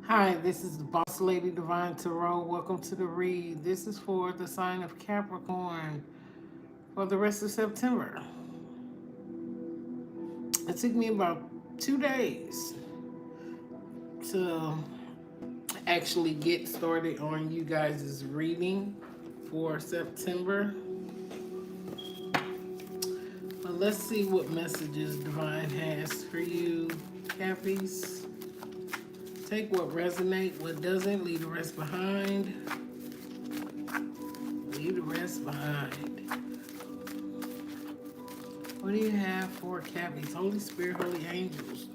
Hi, this is the Boss Lady Divine Tarot. Welcome to the read. This is for the sign of Capricorn for the rest of September. It took me about 2 days to actually get started on you guys' reading for September. But let's see what messages Divine has for you, Cappies. Take what resonates, what doesn't, leave the rest behind. Leave the rest behind. What do you have for Cappies? Holy Spirit, Holy Angels.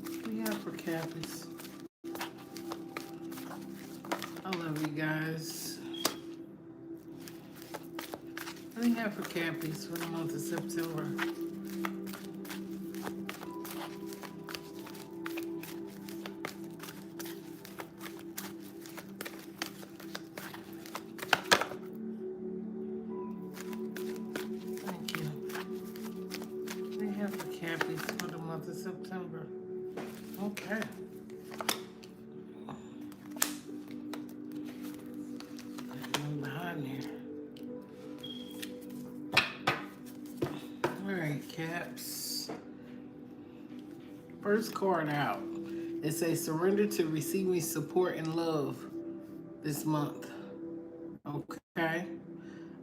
What do you have for Cappies? I love you guys. What do you have for Cappies for the month of September? Thank you. What do you have for Cappies for the month of September? Okay. I'm behind there. All right, Caps. First card out. It says surrender to receiving support and love this month. Okay.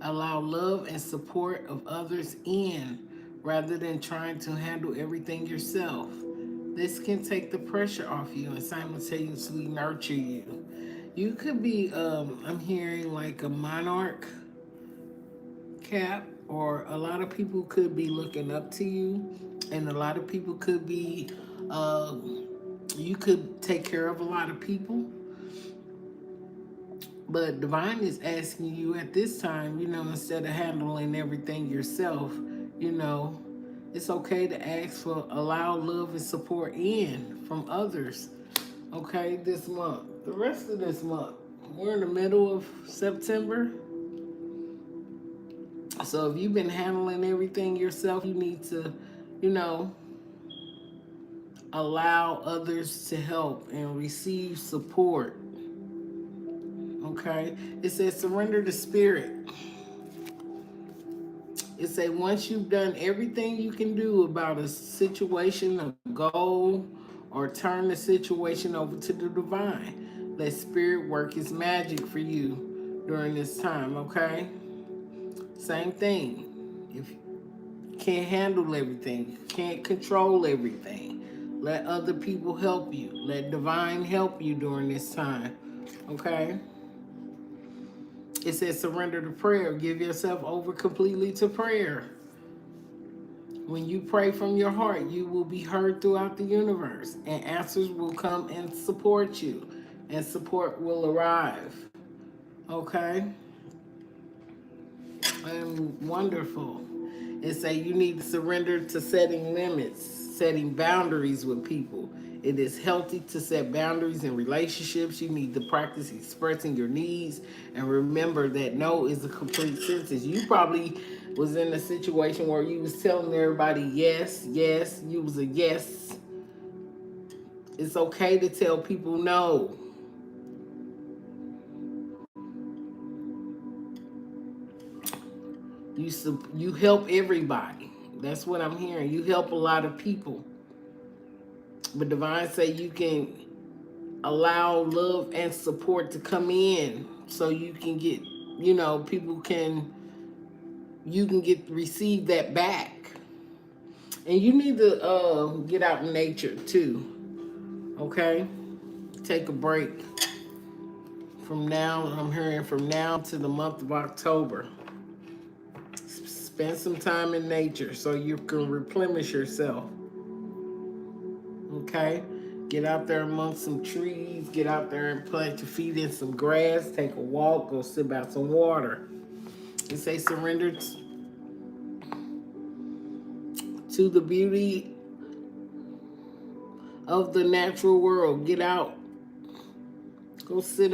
Allow love and support of others in rather than trying to handle everything yourself. This can take the pressure off you and simultaneously nurture you. You could be, I'm hearing like a monarch Cap, or a lot of people could be looking up to you, and a lot of people could be, uh, you could take care of a lot of people. But Divine is asking you at this time, instead of handling everything yourself, you know, it's okay to ask for, allow love and support in from others. Okay, this month. The rest of this month. We're in the middle of September. So if you've been handling everything yourself, you need to, you know, allow others to help and receive support. Okay? It says surrender to spirit. It says once you've done everything you can do about a situation, a goal, or turn the situation over to the divine. Let spirit work its magic for you during this time, okay? Same thing. If you can't handle everything, can't control everything, let other people help you. Let divine help you during this time, okay? It says surrender to prayer. Give yourself over completely to prayer. When you pray from your heart, you will be heard throughout the universe, and answers will come and support you, and support will arrive. Okay? And wonderful. It say you need to surrender to setting limits, setting boundaries with people. It is healthy to set boundaries in relationships. You need to practice expressing your needs and remember that no is a complete sentence. You probably was in a situation where you was telling everybody yes, yes, you was a yes. It's okay to tell people no. You help everybody. That's what I'm hearing. You help a lot of people. But divine say you can allow love and support to come in so you can get, people can, you can get receive that back. And you need to get out in nature too. Okay? Take a break from now. I'm hearing from now to the month of October. Spend some time in nature so you can replenish yourself. Okay? Get out there amongst some trees. Get out there and plant your feet in some grass. Take a walk. Go sip out some water. And say surrender to the beauty of the natural world. Get out. Go sit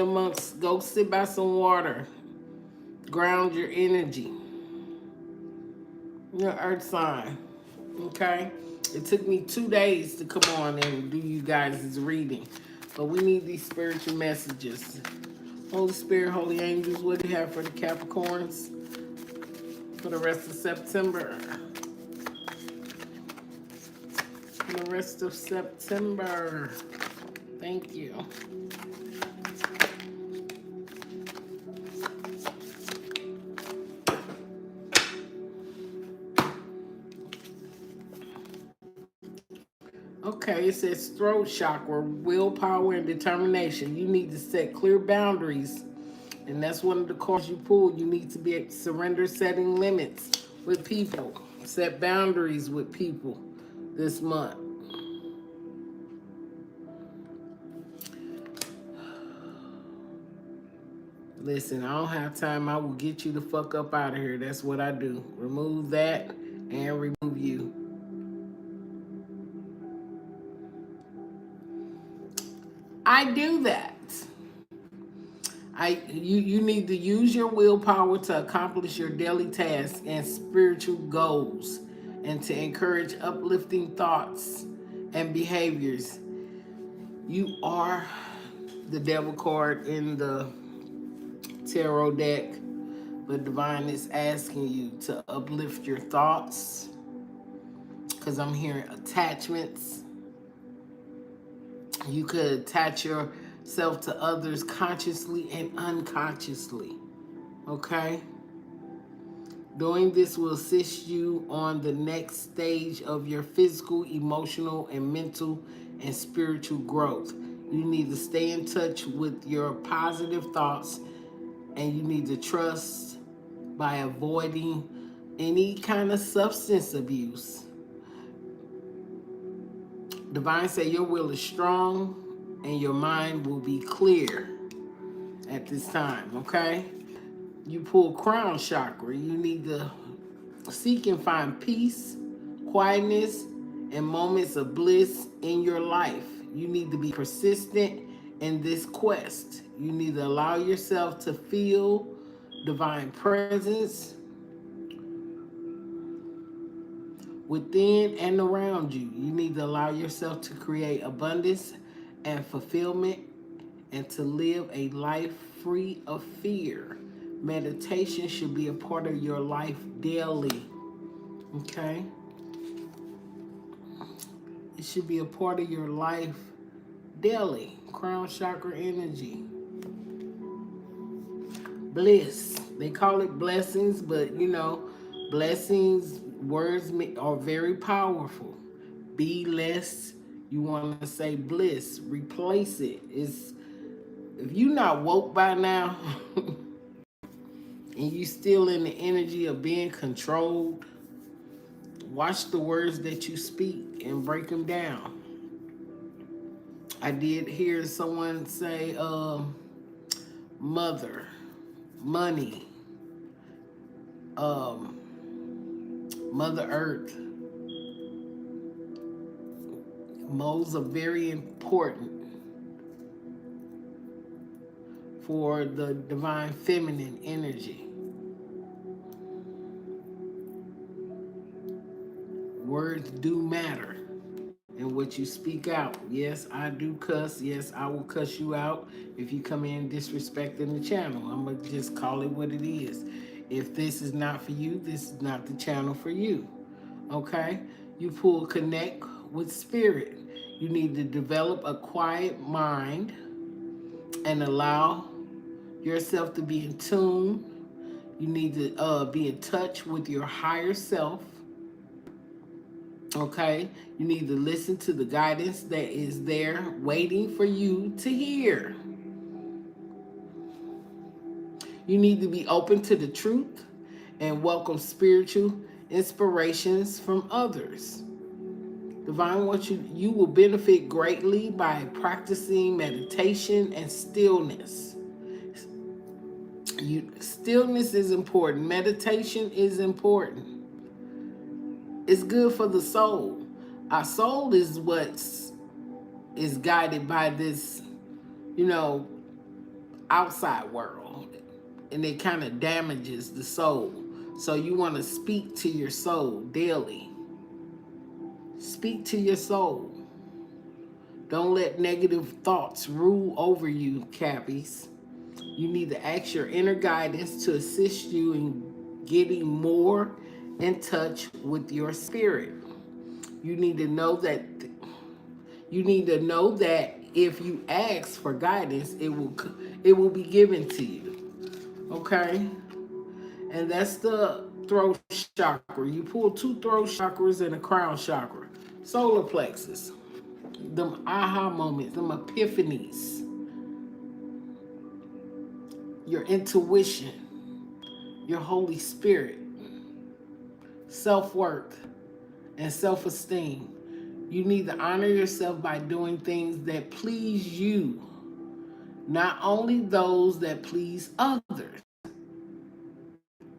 by some water. Ground your energy. Your earth sign. Okay? It took me 2 days to come on and do you guys' reading. But we need these spiritual messages. Holy Spirit, Holy Angels, what do you have for the Capricorns for the rest of September? For the rest of September. Thank you. Okay, it says throat chakra, willpower and determination. You need to set clear boundaries. And that's one of the cards you pulled. You need to be able to surrender setting limits with people. Set boundaries with people this month. Listen, I don't have time. I will get you the fuck up out of here. That's what I do. Remove that and remove you. I do that. You need to use your willpower to accomplish your daily tasks and spiritual goals and to encourage uplifting thoughts and behaviors. You are the devil card in the tarot deck, but divine is asking you to uplift your thoughts because I'm hearing attachments. You could attach yourself to others consciously and unconsciously. Okay? Doing this will assist you on the next stage of your physical, emotional, and mental and spiritual growth. You need to stay in touch with your positive thoughts and you need to trust by avoiding any kind of substance abuse. Divine say your will is strong and your mind will be clear at this time, okay? You pull crown chakra. You need to seek and find peace, quietness, and moments of bliss in your life. You need to be persistent in this quest. You need to allow yourself to feel divine presence within and around you. You need to allow yourself to create abundance and fulfillment and to live a life free of fear. Meditation should be a part of your life daily. Okay? It should be a part of your life daily. Crown chakra energy. Bliss. They call it blessings, but you know, blessings, words are very powerful. Be less, you want to say bliss. Replace it. It's, if you're not woke by now, and you still in the energy of being controlled, watch the words that you speak and break them down. I did hear someone say, mother, money, Mother Earth. Moles are very important for the divine feminine energy. Words do matter in what you speak out. Yes, I do cuss. Yes, I will cuss you out if you come in disrespecting the channel. I'm going to just call it what it is. If this is not for you, this is not the channel for you. Okay? You pull connect with spirit. You need to develop a quiet mind and allow yourself to be in tune. You need to be in touch with your higher self. Okay? You need to listen to the guidance that is there waiting for you to hear. You need to be open to the truth and welcome spiritual inspirations from others. Divine wants you will benefit greatly by practicing meditation and stillness. Stillness is important. Meditation is important. It's good for the soul. Our soul is what is guided by this, you know, outside world. And it kind of damages the soul. So you want to speak to your soul daily. Speak to your soul. Don't let negative thoughts rule over you, Cappies. You need to ask your inner guidance to assist you in getting more in touch with your spirit. You need to know that if you ask for guidance, it will be given to you. Okay? And that's the throat chakra. You pull two throat chakras and a crown chakra. Solar plexus. Them aha moments, them epiphanies, your intuition, your Holy Spirit, self-worth, and self-esteem. You need to honor yourself by doing things that please you, not only those that please others.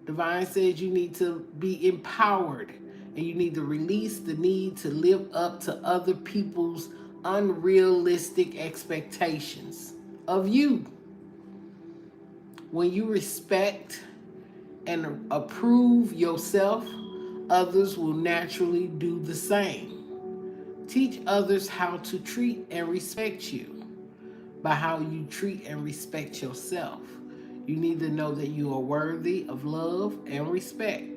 Divine says you need to be empowered and you need to release the need to live up to other people's unrealistic expectations of you. When you respect and approve yourself, others will naturally do the same. Teach others how to treat and respect you by how you treat and respect yourself. You need to know that you are worthy of love and respect.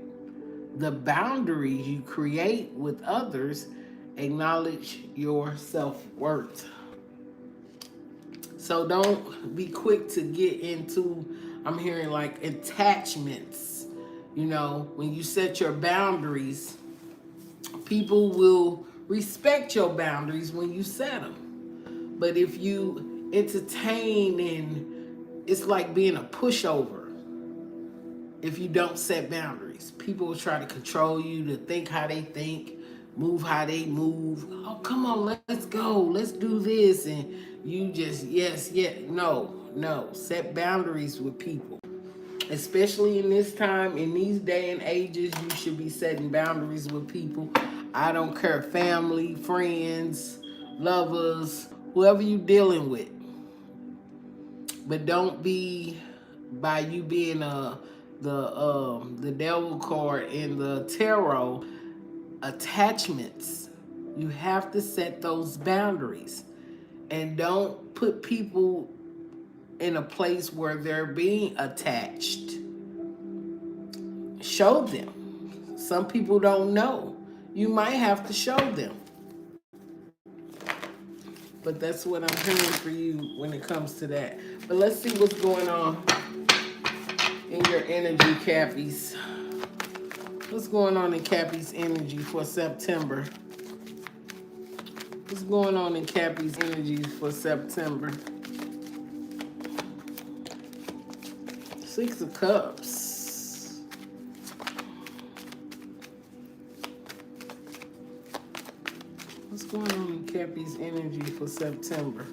The boundaries you create with others acknowledge your self-worth. So don't be quick to get into, I'm hearing like attachments. You know, when you set your boundaries, people will respect your boundaries when you set them. But if you entertain, and it's like being a pushover if you don't set boundaries. People will try to control you, to think how they think, move how they move. Oh, come on, let's go. Let's do this. And you just, yes, no. Set boundaries with people. Especially in this time, in these day and ages, you should be setting boundaries with people. I don't care, family, friends, lovers, whoever you dealing with. But don't be, by you being the devil card in the tarot, attachments. You have to set those boundaries. And don't put people in a place where they're being attached. Show them. Some people don't know. You might have to show them. But that's what I'm hearing for you when it comes to that. But let's see what's going on in your energy, Cappies. What's going on in Cappy's energy for September? What's going on in Cappy's energy for September? Six of Cups. What's going on in Cappy's energy for September?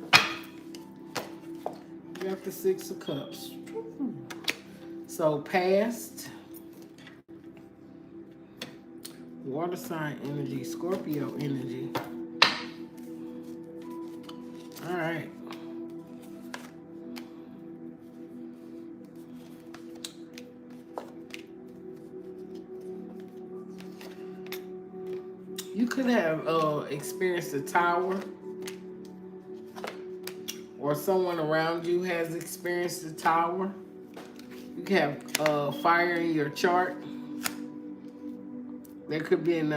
You got the Six of Cups. So past, water sign energy, Scorpio energy. All right. You could have experienced a tower, or someone around you has experienced a tower. You could have fire in your chart. There could be an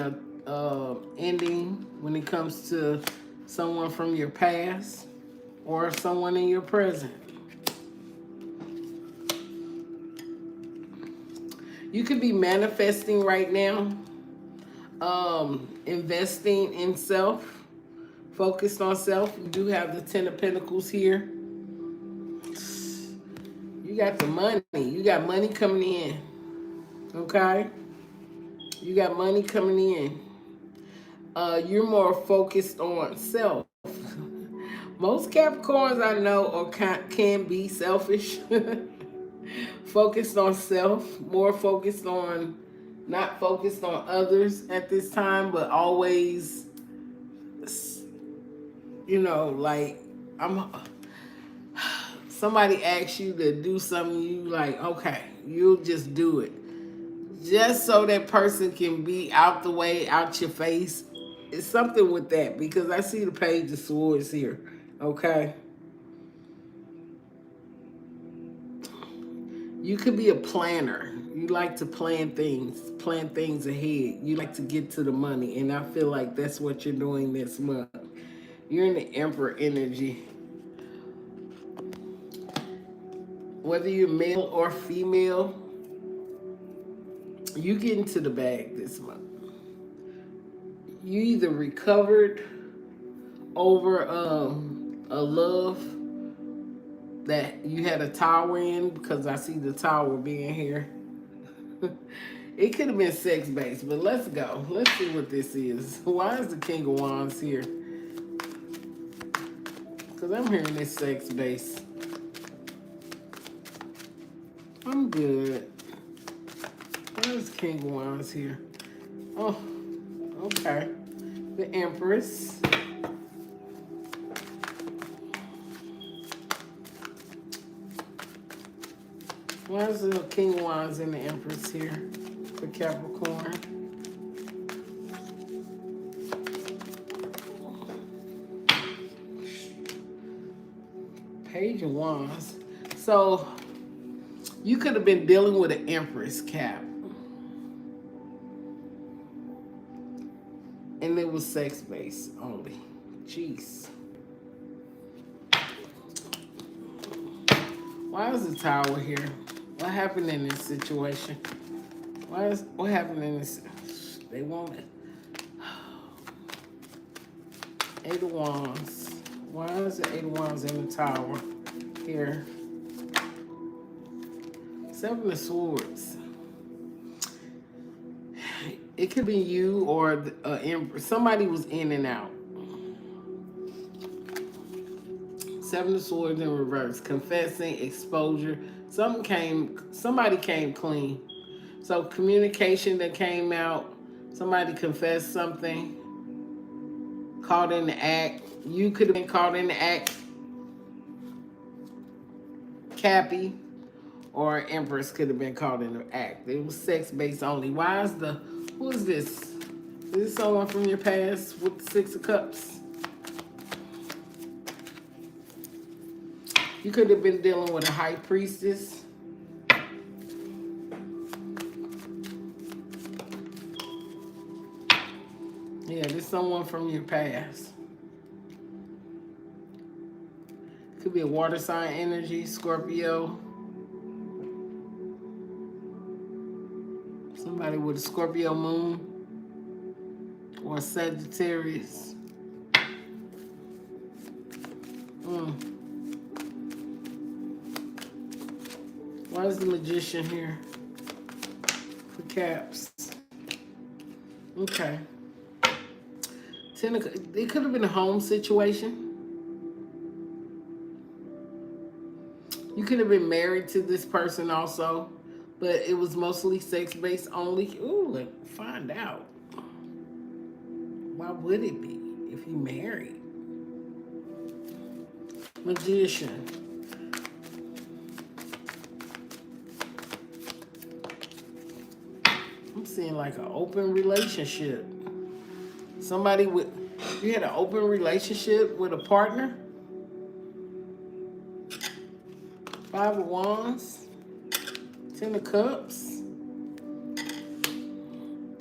ending when it comes to someone from your past or someone in your present. You could be manifesting right now, investing in self, focused on self. You do have the Ten of Pentacles here. You got the money. You got money coming in. Okay? You got money coming in. You're more focused on self. Most Capricorns I know or can be selfish. Focused on self. More focused on, not focused on others at this time, but always, you know, like, somebody asks you to do something, you like, okay, you'll just do it. Just so that person can be out the way, out your face, It's something with that because I see the Page of Swords here. Okay. You could be a planner. You like to plan things ahead. You like to get to the money. And I feel like that's what you're doing this month. You're in the Emperor energy. Whether you're male or female, you get into the bag this month. You either recovered over a love that you had a tower in, because I see the tower being here. It could have been sex based, but let's go. Let's see what this is. Why is the King of Wands here? Because I'm hearing this sex based. I'm good. Why is King of Wands here? Oh, okay. The Empress. Why is the King of Wands and the Empress here for Capricorn? Page of Wands. So you could have been dealing with an Empress, Cap. And it was sex-based only. Jeez. Why is the Tower here? What happened in this situation? What happened in this? They want it. Eight of Wands. Why is the Eight of Wands in the Tower here? Seven of Swords. It could be you or somebody was in and out. Seven of Swords in reverse. Confessing, exposure. Somebody came clean. So communication that came out. Somebody confessed something. Caught in the act. You could have been caught in the act. Cappy or Empress could have been caught in the act. It was sex-based only. Who is this? Is this someone from your past with the Six of Cups? You could have been dealing with a High Priestess. Yeah, this is someone from your past. Could be a water sign energy, Scorpio. Somebody with a Scorpio moon or Sagittarius. Why is the Magician here for Caps? Okay. It could have been a home situation. You could have been married to this person also, but it was mostly sex-based only. Ooh, let's find out. Why would it be if you married? Magician. I'm seeing like an open relationship. You had an open relationship with a partner? Five of Wands, Ten of Cups,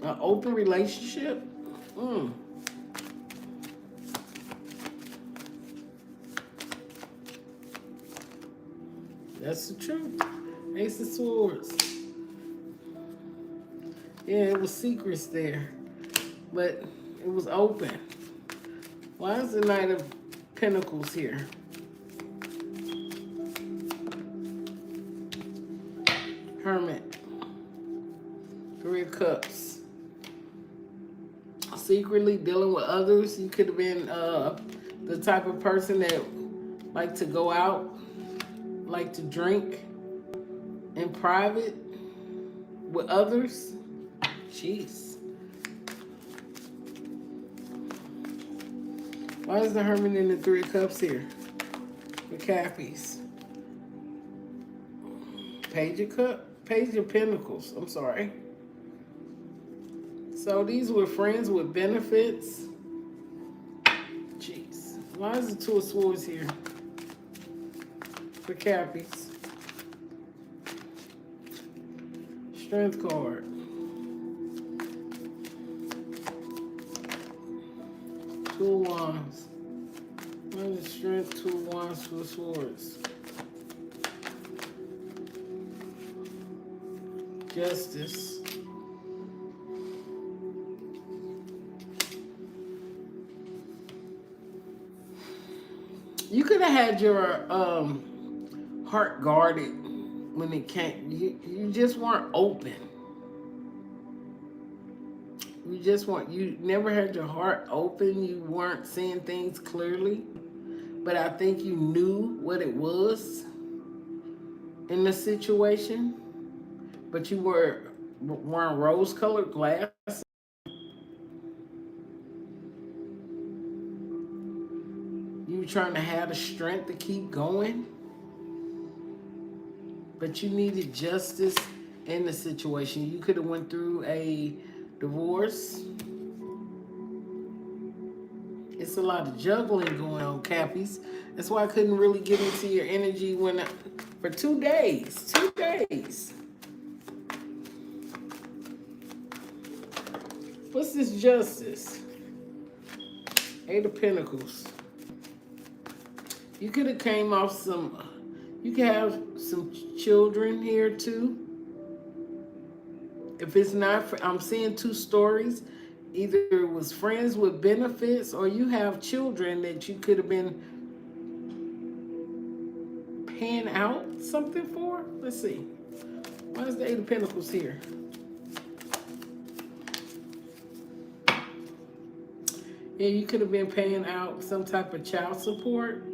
an open relationship. That's the truth. Ace of Swords. Yeah, it was secrets there, but it was open. Why is the Knight of Pentacles here? Hermit. Three of Cups. Secretly dealing with others. You could have been the type of person that like to go out, like to drink in private with others. Jeez. Why is the Hermit in the Three of Cups here? The Cappies. Page of Pentacles. I'm sorry. So these were friends with benefits. Why is the Two of Swords here? For Cappies. Strength card. Two of Wands. Why is the Strength? Two of Wands, Two of Swords. Justice. You could have had your heart guarded when it came. You just weren't open. You never had your heart open. You weren't seeing things clearly. But I think you knew what it was in the situation. But you were wearing rose-colored glasses. You were trying to have the strength to keep going. But you needed justice in the situation. You could have went through a divorce. It's a lot of juggling going on, Cappies. That's why I couldn't really get into your energy for 2 days. 2 days. What's this justice? Eight of Pentacles. You could have came off some. You could have some children here too. If it's not, I'm seeing 2 stories. Either it was friends with benefits or you have children that you could have been paying out something for. Let's see. Why is the Eight of Pentacles here? Yeah, you could have been paying out some type of child support.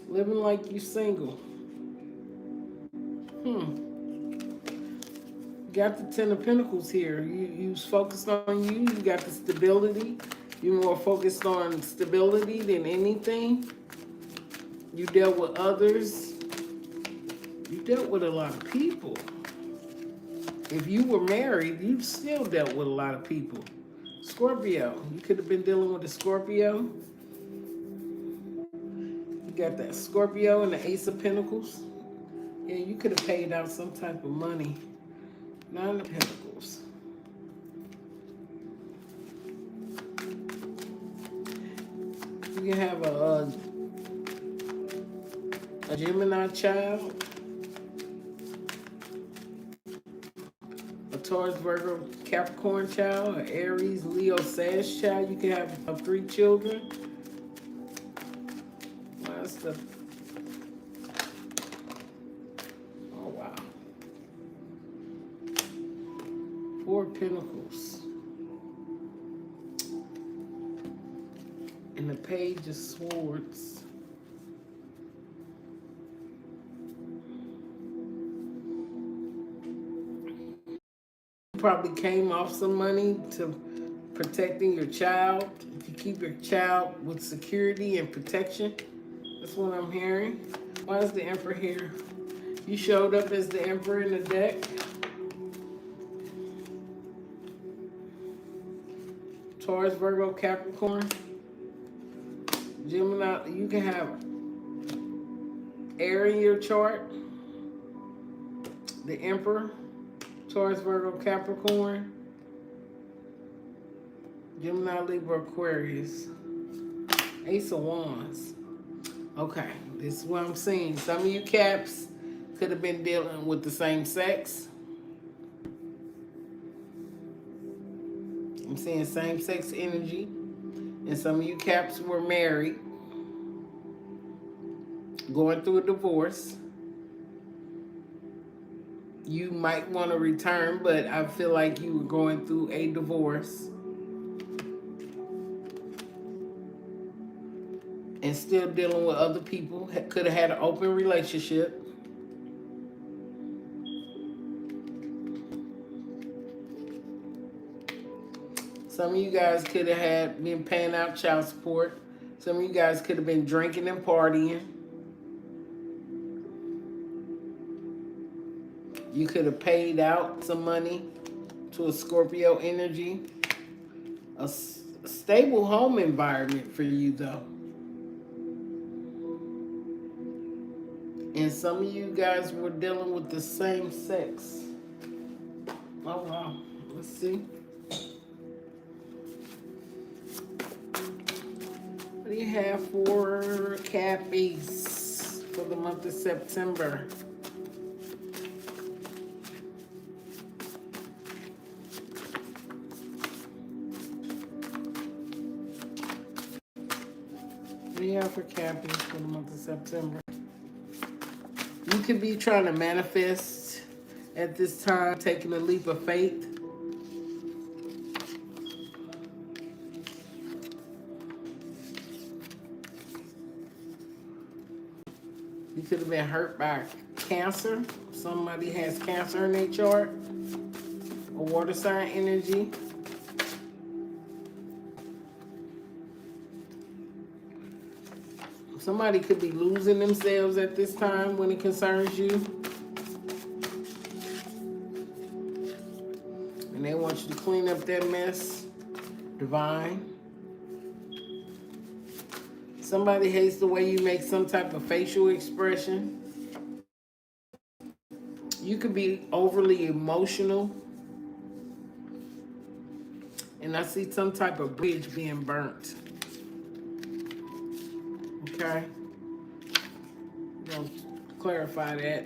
Living like you single. Got the Ten of Pentacles here. You was focused on you. You got the stability. You're more focused on stability than anything. You dealt with others. You dealt with a lot of people. If you were married, you still dealt with a lot of people. Scorpio. You could have been dealing with a Scorpio. You got that Scorpio and the Ace of Pentacles. Yeah, you could have paid out some type of money. Nine of Pentacles. You can have a Gemini child, a Taurus, Virgo, Capricorn child, an Aries, Leo, Sag child. You can have 3 children. That's the... Oh, wow. 4 Pentacles. And the Page of Swords. Probably came off some money to protecting your child. If you keep your child with security and protection, that's what I'm hearing. Why is the Emperor here? You showed up as the Emperor in the deck. Taurus, Virgo, Capricorn, Gemini. You can have air in your chart. The Emperor. Taurus, Virgo, Capricorn, Gemini, Libra, Aquarius, Ace of Wands. Okay, this is what I'm seeing. Some of you Caps could have been dealing with the same sex. I'm seeing same-sex energy. And some of you Caps were married, going through a divorce. You might want to return, but I feel like you were going through a divorce and still dealing with other people. Could have had an open relationship. Some of you guys could have been paying out child support. Some of you guys could have been drinking and partying. You could have paid out some money to a Scorpio energy. A stable home environment for you, though. And some of you guys were dealing with the same sex. Oh, wow. Let's see. What do you have for Cappies for the month of September? What do you have for Cappies for the month of September? You could be trying to manifest at this time, taking a leap of faith. You could have been hurt by cancer. Somebody has cancer in their chart. A water sign energy. Somebody could be losing themselves at this time when it concerns you. And they want you to clean up that mess. Divine. Somebody hates the way you make some type of facial expression. You could be overly emotional. And I see some type of bridge being burnt. Okay? I'll clarify that.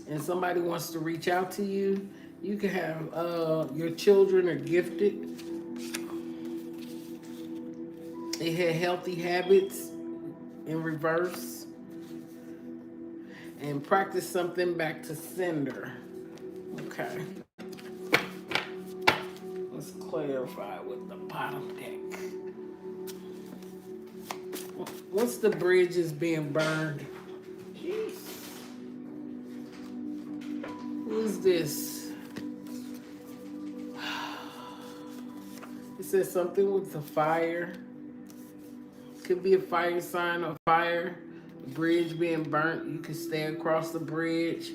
And somebody wants to reach out to you. You can have your children are gifted. They had healthy habits in reverse. And practice something back to sender. Okay. Let's clarify with the bottom deck. What's the bridges being burned? Jeez. Who is this? It says something with the fire. Could be a fire sign or fire. A bridge being burnt. You could stay across the bridge.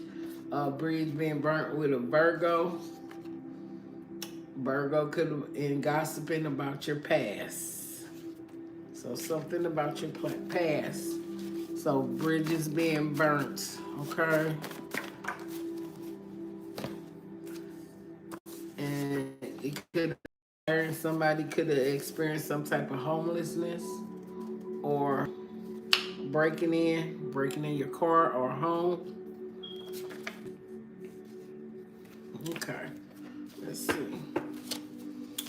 A bridge being burnt with a Virgo. Virgo could have been gossiping about your past. So something about your past. So bridges being burnt, okay? And it could have, somebody could have experienced some type of homelessness or breaking in your car or home. Okay, let's see.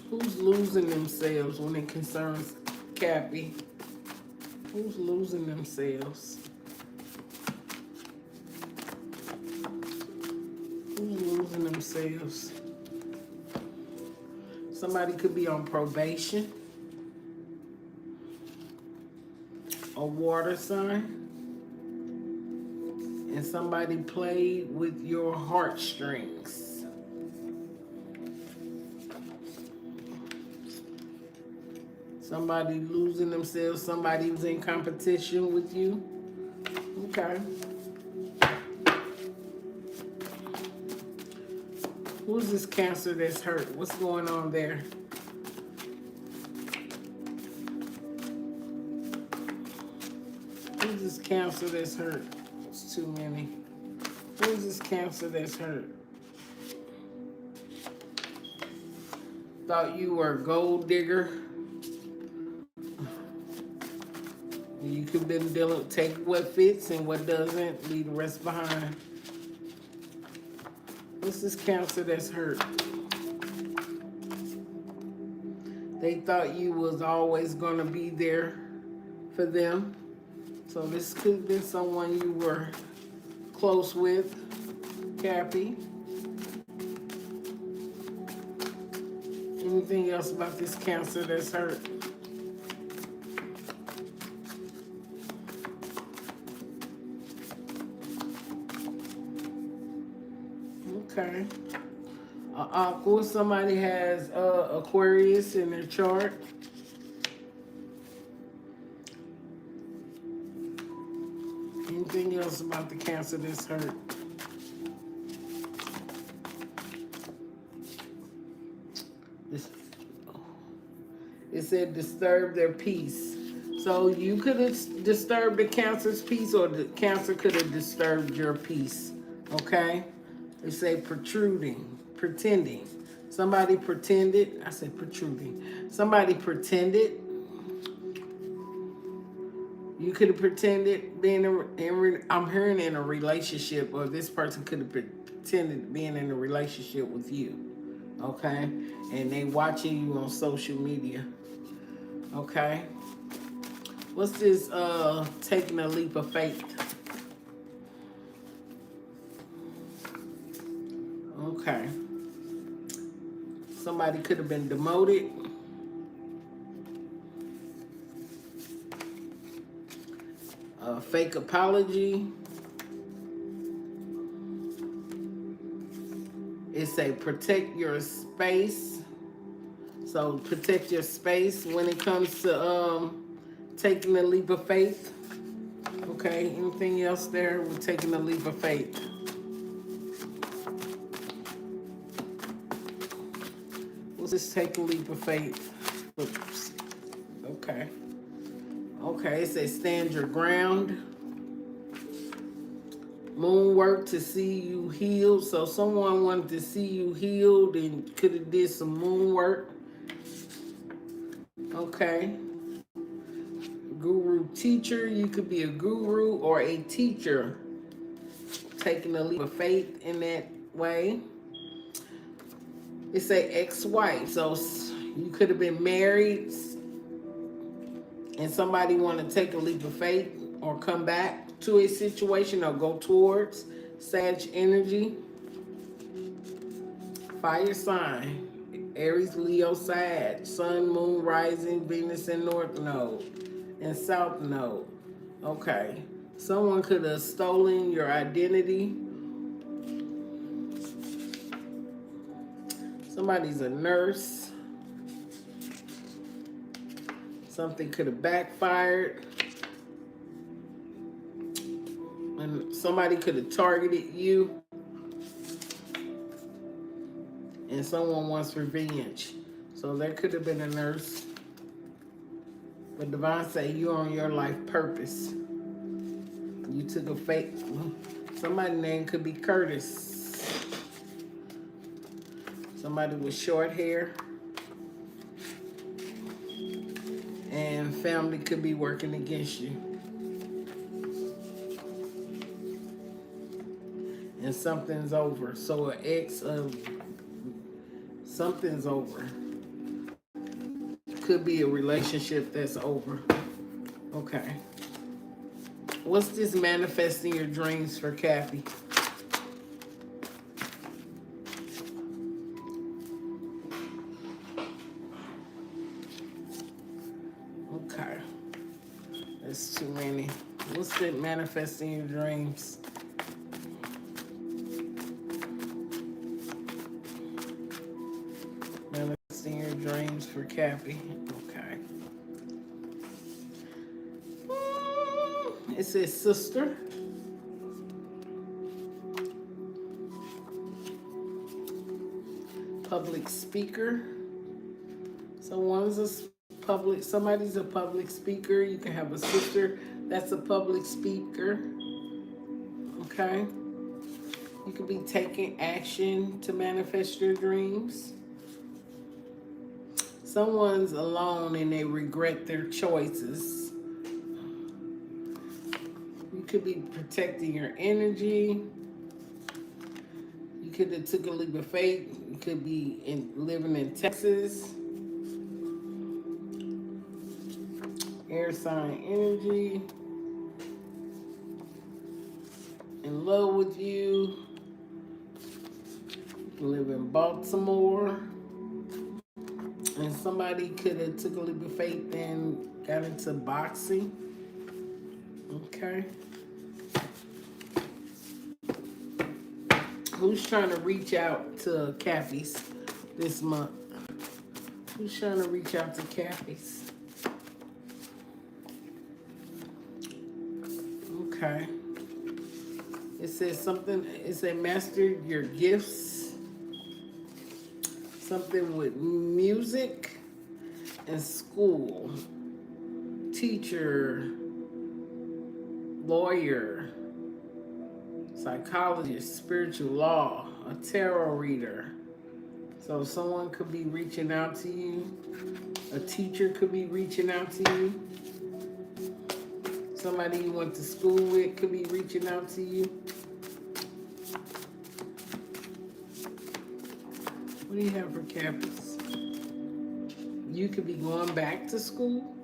Who's losing themselves when it concerns Cappy? Who's losing themselves? Who's losing themselves? Somebody could be on probation. A water sign. And somebody played with your heartstrings. Somebody losing themselves. Somebody was in competition with you. Okay. Who's this Cancer that's hurt? What's going on there? Who's this Cancer that's hurt? It's too many. Who's this Cancer that's hurt? Thought you were a gold digger. You could have been dealing, take what fits and what doesn't, leave the rest behind. What's this Cancer that's hurt? They thought you was always going to be there for them. So this could have been someone you were close with, Cappy. Anything else about this Cancer that's hurt? Okay. Aqua, somebody has Aquarius in their chart. Anything else about the Cancer that's hurt? said disturb their peace. So you could have disturbed the Cancer's peace, or the Cancer could have disturbed your peace. Okay? They say protruding, pretending. Somebody pretended. I said protruding. Somebody pretended. You could have pretended being I'm hearing in a relationship, or this person could have pretended being in a relationship with you. Okay? And they watching you on social media. Okay? What's this taking a leap of faith? Okay. Somebody could have been demoted. A fake apology. It say protect your space. So protect your space when it comes to taking a leap of faith. Okay, anything else there with taking a leap of faith? Let's just take a leap of faith. Oops. Okay. Okay, it says stand your ground. Moon work to see you healed. So someone wanted to see you healed and could have did some moon work. Okay. Guru teacher. You could be a guru or a teacher. Taking a leap of faith in that way. It say ex-wife. So you could have been married and somebody want to take a leap of faith or come back to a situation or go towards. Sag energy. Fire sign. Aries, Leo, Sag. Sun, Moon, Rising, Venus, and North Node. And South Node. Okay. Someone could have stolen your identity. Somebody's a nurse. Something could have backfired. And somebody could have targeted you. And someone wants revenge. So there could have been a nurse. But Divine say you're on your life purpose. You took a fake. Somebody's name could be Curtis. Somebody with short hair. And family could be working against you. And something's over. So an ex of something's over. Could be a relationship that's over. Okay. What's this manifesting your dreams for Cappy? Okay. That's too many. What's that manifesting your dreams? Manifesting your dreams for Cappy. Okay. It says sister. Public speaker. Somebody's a public speaker. You can have a sister that's a public speaker. Okay. You could be taking action to manifest your dreams. Someone's alone and they regret their choices. You could be protecting your energy. You could have took a leap of faith. You could be living in Texas. Air sign energy. In love with you. You can live in Baltimore. And somebody could have took a leap of faith and got into boxing. Okay. Who's trying to reach out to Cappies this month? Who's trying to reach out to Cappies? Okay. It says something, it says master your gifts. Something with music. in school, teacher, lawyer, psychologist, spiritual law, a tarot reader. So someone could be reaching out to you. A teacher could be reaching out to you. Somebody you went to school with could be reaching out to you. What do you have for Capricorn? You could be going back to school.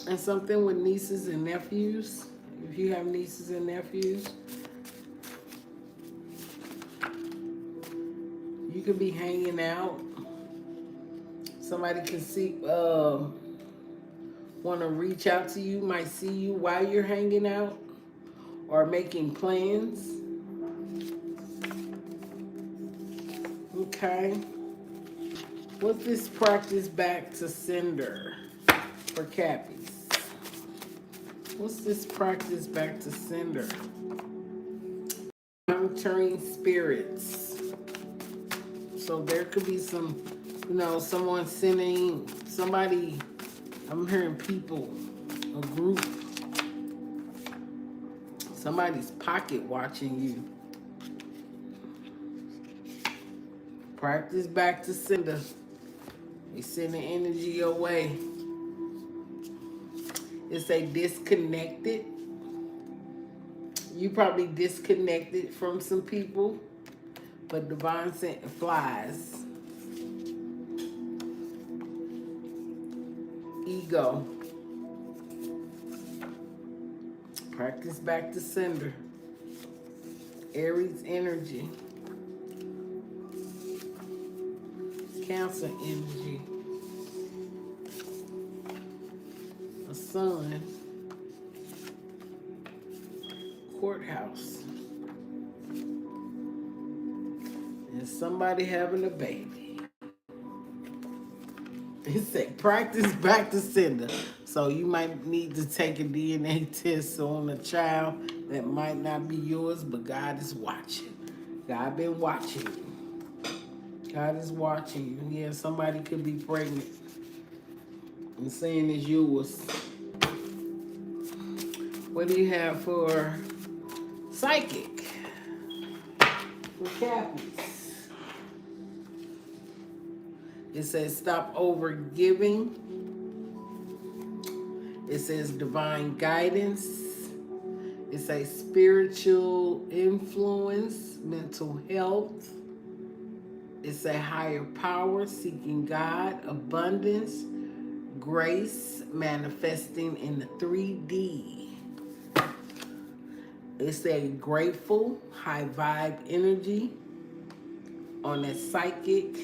And something with nieces and nephews. If you have nieces and nephews. You could be hanging out. Somebody could see, want to reach out to you, might see you while you're hanging out or making plans. Okay. What's this practice back to sender for Cappies? What's this practice back to sender? Monitoring spirits. So there could be some, someone sending somebody. I'm hearing people, a group. Somebody's pocket watching you. Practice back to sender. They sending energy your way. It's a disconnected. You probably disconnected from some people, but divine sent flies. Ego. Practice back to sender. Aries energy. Cancer energy. A sun. Courthouse. And somebody having a baby. It said practice back to sender. So you might need to take a DNA test on a child that might not be yours, but God is watching. God been watching you. God is watching you. Yeah, somebody could be pregnant and saying it's yours. What do you have for psychic? For Cappies. It says stop over giving. It says divine guidance. It says spiritual influence, mental health. It's a higher power, seeking God, abundance, grace, manifesting in the 3D. It's a grateful, high vibe energy. On that psychic,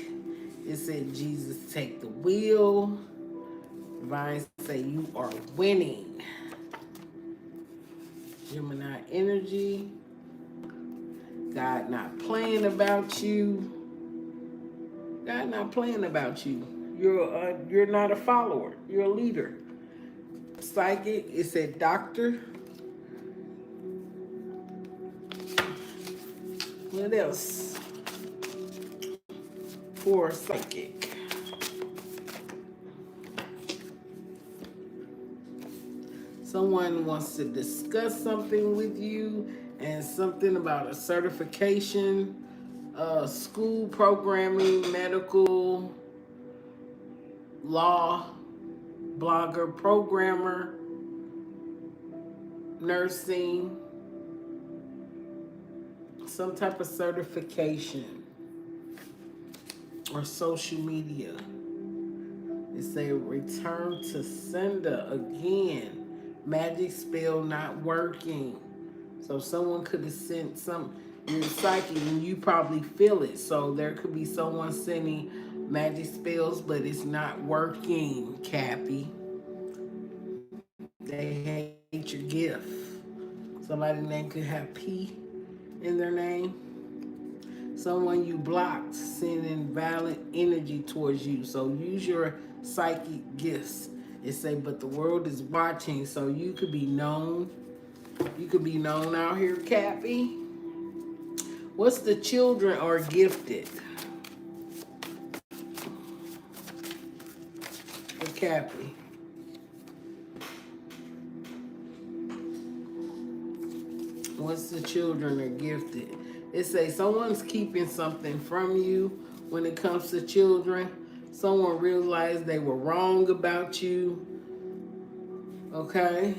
it said Jesus take the wheel. Divine say you are winning. Gemini energy. God not playing about you. God not playing about you. You're not a follower. You're a leader. Psychic, it said doctor. What else for psychic? Someone wants to discuss something with you and something about a certification, school programming, medical, law, blogger, programmer, nursing, some type of certification or social media. It's a return to sender again. Magic spell not working. So someone could have sent some, you're psychic and you probably feel it. So there could be someone sending magic spells, but it's not working, Cappy. They hate your gift. Somebody's name could have P in their name. Someone you blocked sending violent energy towards you. So use your psychic gifts. It say, but the world is watching, so you could be known. You could be known out here, Cappy. What's the children are gifted? Cappy. Once the children are gifted, it says someone's keeping something from you when it comes to children. Someone realized they were wrong about you. Okay.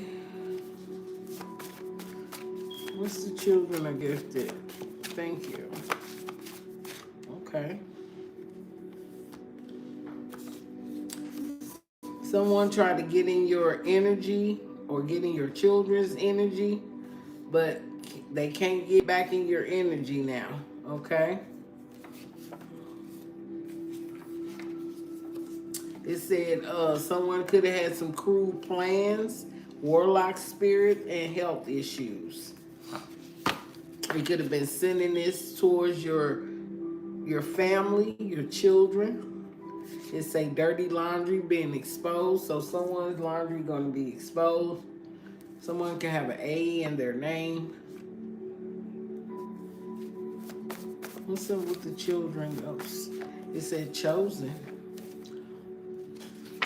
Once the children are gifted. Thank you. Okay. Someone tried to get in your energy or get in your children's energy, but they can't get back in your energy now. Okay. It said someone could have had some cruel plans, warlock spirit, and health issues. You could have been sending this towards your family, your children. It say dirty laundry being exposed, so someone's laundry going to be exposed. Someone can have an A in their name. What's up with the children ghosts? It said chosen.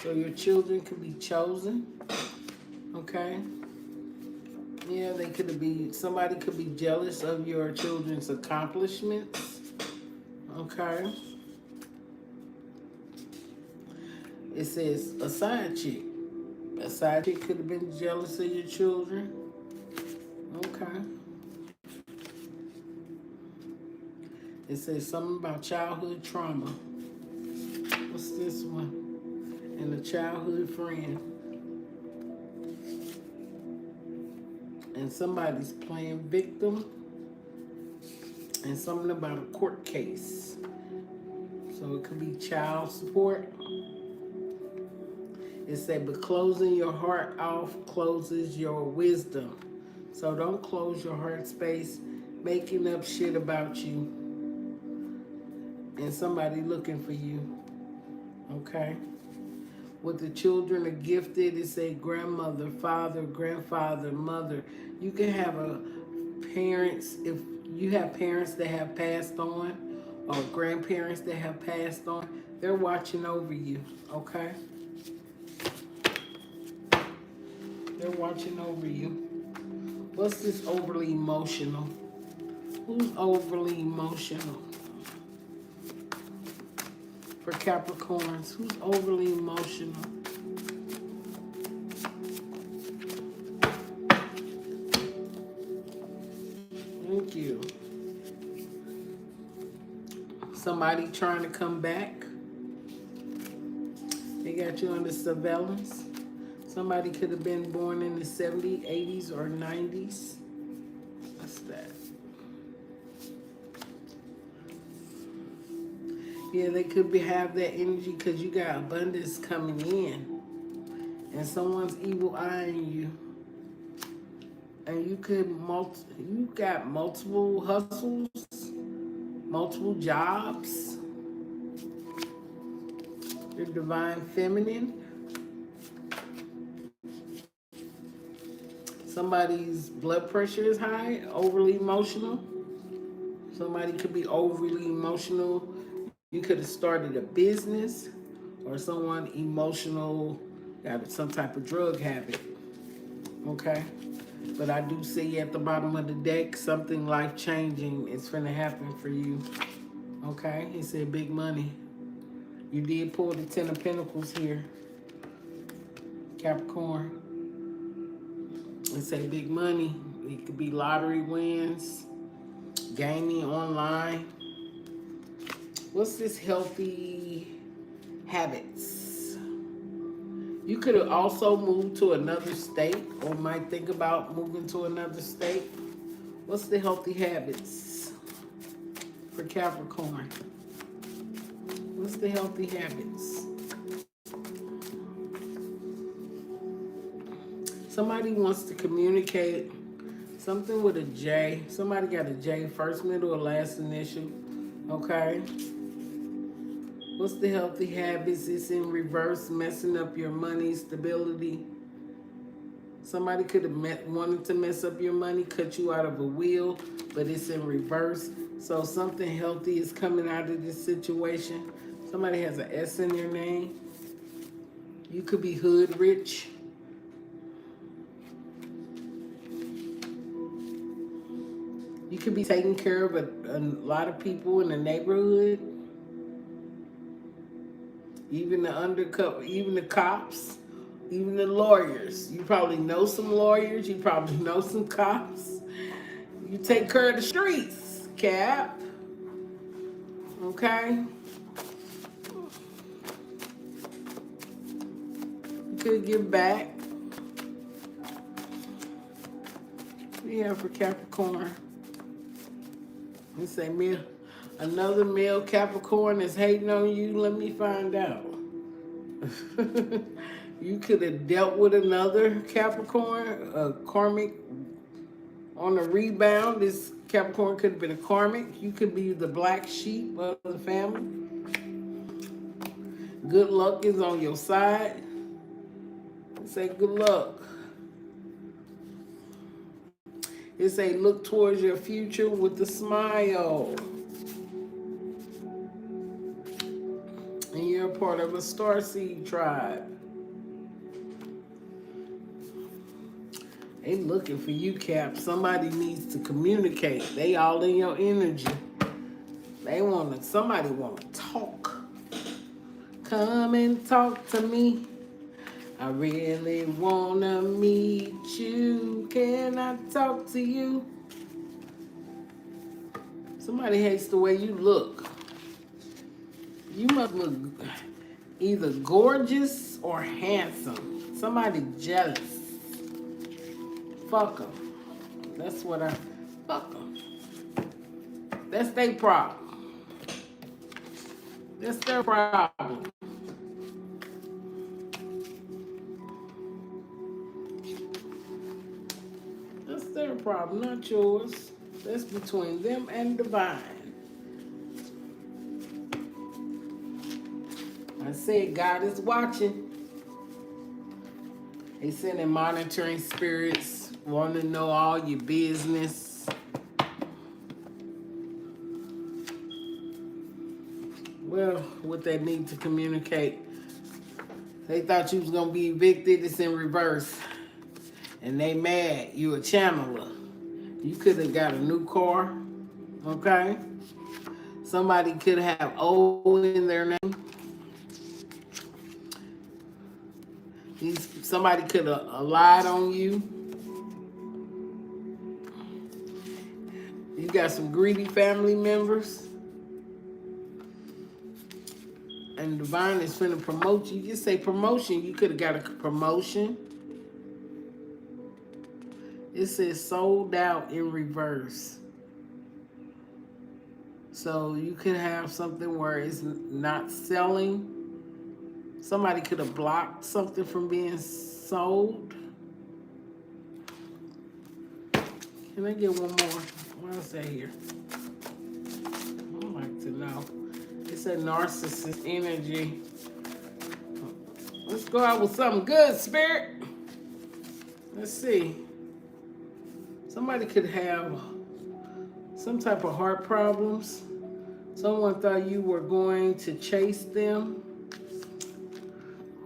So your children could be chosen. Okay. Yeah, they could be, somebody could be jealous of your children's accomplishments. Okay. It says a side chick. A side chick could have been jealous of your children. Okay. It says something about childhood trauma. What's this one? And a childhood friend. And somebody's playing victim. And something about a court case. So it could be child support. It said, but closing your heart off closes your wisdom. So don't close your heart space, making up shit about you. And somebody looking for you. Okay? With the children are gifted, it say grandmother, father, grandfather, mother. You can have a parents, if you have parents that have passed on, or grandparents that have passed on, they're watching over you, okay? They're watching over you. What's this overly emotional? Who's overly emotional? For Capricorns, who's overly emotional? Thank you. Somebody trying to come back. They got you under surveillance. Somebody could have been born in the 70s, 80s, or 90s. What's that? Yeah, they could have that energy because you got abundance coming in. And someone's evil eyeing you. And you got multiple hustles, multiple jobs. You're divine feminine. Somebody's blood pressure is high, overly emotional. Somebody could be overly emotional. You could have started a business, or someone emotional got some type of drug habit. Okay? But I do see at the bottom of the deck something life-changing is finna happen for you. Okay? He said big money. You did pull the 10 of Pentacles here. Capricorn. It say big money. It could be lottery wins, gaming online. What's this healthy habits? You could have also moved to another state or might think about moving to another state. What's the healthy habits for Capricorn? What's the healthy habits? Somebody wants to communicate something with a J. Somebody got a J, first, middle, or last initial. Okay. What's the healthy habits? It's in reverse, messing up your money, stability. Somebody could have wanted to mess up your money, cut you out of a wheel, but it's in reverse. So something healthy is coming out of this situation. Somebody has an S in their name. You could be hood rich. You could be taking care of a lot of people in the neighborhood, even the undercover, even the cops, even the lawyers. You probably know some lawyers. You probably know some cops. You take care of the streets, Cap. Okay? You could give back. Yeah, for Capricorn. You say, another male Capricorn is hating on you. Let me find out. You could have dealt with another Capricorn, a karmic on a rebound. This Capricorn could have been a karmic. You could be the black sheep of the family. Good luck is on your side. Say good luck. It say look towards your future with a smile. And you're a part of a starseed tribe. They looking for you, Cap. Somebody needs to communicate. They all in your energy. Somebody want to talk. Come and talk to me. I really want to meet you. Can I talk to you? Somebody hates the way you look. You must look either gorgeous or handsome. Somebody jealous. Fuck them. That's what fuck them. That's their problem. That's their problem. That's their problem, not yours. That's between them and divine. I said God is watching. They sending monitoring spirits, want to know all your business. Well, what they need to communicate. They thought you was going to be evicted. It's in reverse. And they mad. You a channeler. You could have got a new car. Okay? Somebody could have O in their name. Somebody could have lied on you. You got some greedy family members. And divine is finna promote you. You just say promotion. You could have got a promotion. It says sold out in reverse. So you could have something where it's not selling. Somebody could have blocked something from being sold. Can I get one more? What else is that here? I'd like to know. It's a narcissist energy. Let's go out with something good, Spirit. Let's see. Somebody could have some type of heart problems. Someone thought you were going to chase them.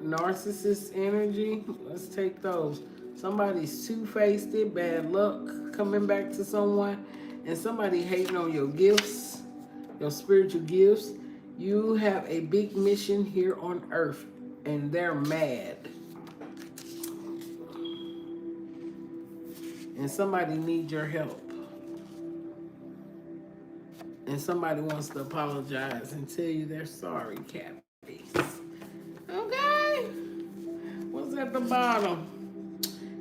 Narcissist energy. Let's take those. Somebody's two-faced, bad luck coming back to someone, and somebody hating on your gifts, your spiritual gifts. You have a big mission here on earth, and they're mad. And somebody needs your help. And somebody wants to apologize and tell you they're sorry, Cappy. Okay? What's at the bottom?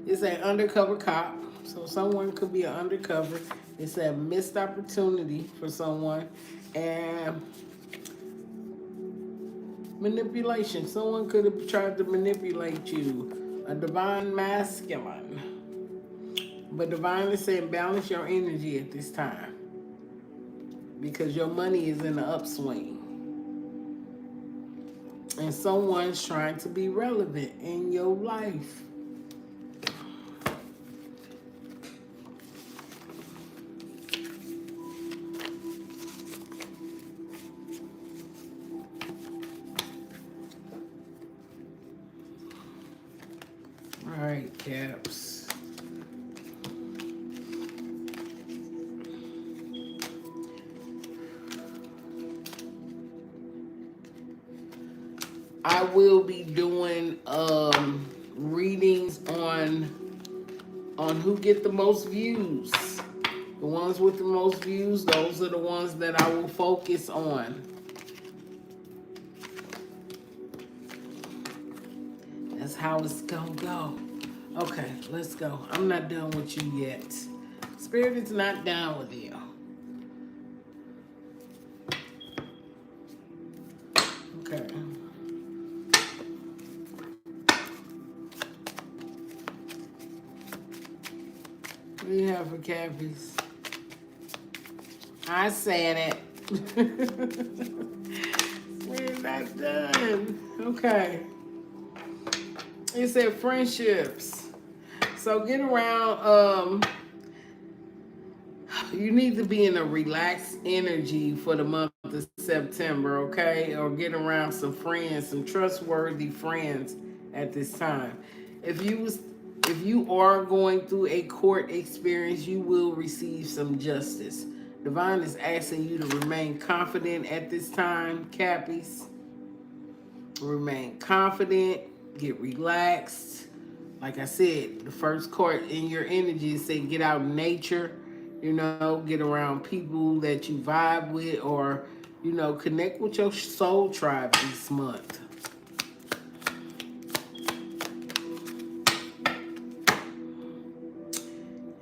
It's an undercover cop. So someone could be an undercover. It's a missed opportunity for someone. And manipulation. Someone could have tried to manipulate you. A divine masculine. But divine is saying balance your energy at this time. Because your money is in the upswing. And someone's trying to be relevant in your life. right, Caps. I will be doing readings on who get the most views. The ones with the most views, those are the ones that I will focus on. That's how it's gonna go. Okay, let's go. I'm not done with you yet. Spirit is not done with you. Okay. What do you have for Cappies? I said it. We're not done. Okay. It said friendships. So get around, you need to be in a relaxed energy for the month of September, okay? Or get around some friends, some trustworthy friends at this time. If you are going through a court experience, you will receive some justice. Divine is asking you to remain confident at this time, Cappies. Remain confident, get relaxed. Like I said, the first card in your energy is say get out in nature, get around people that you vibe with, or, connect with your soul tribe this month.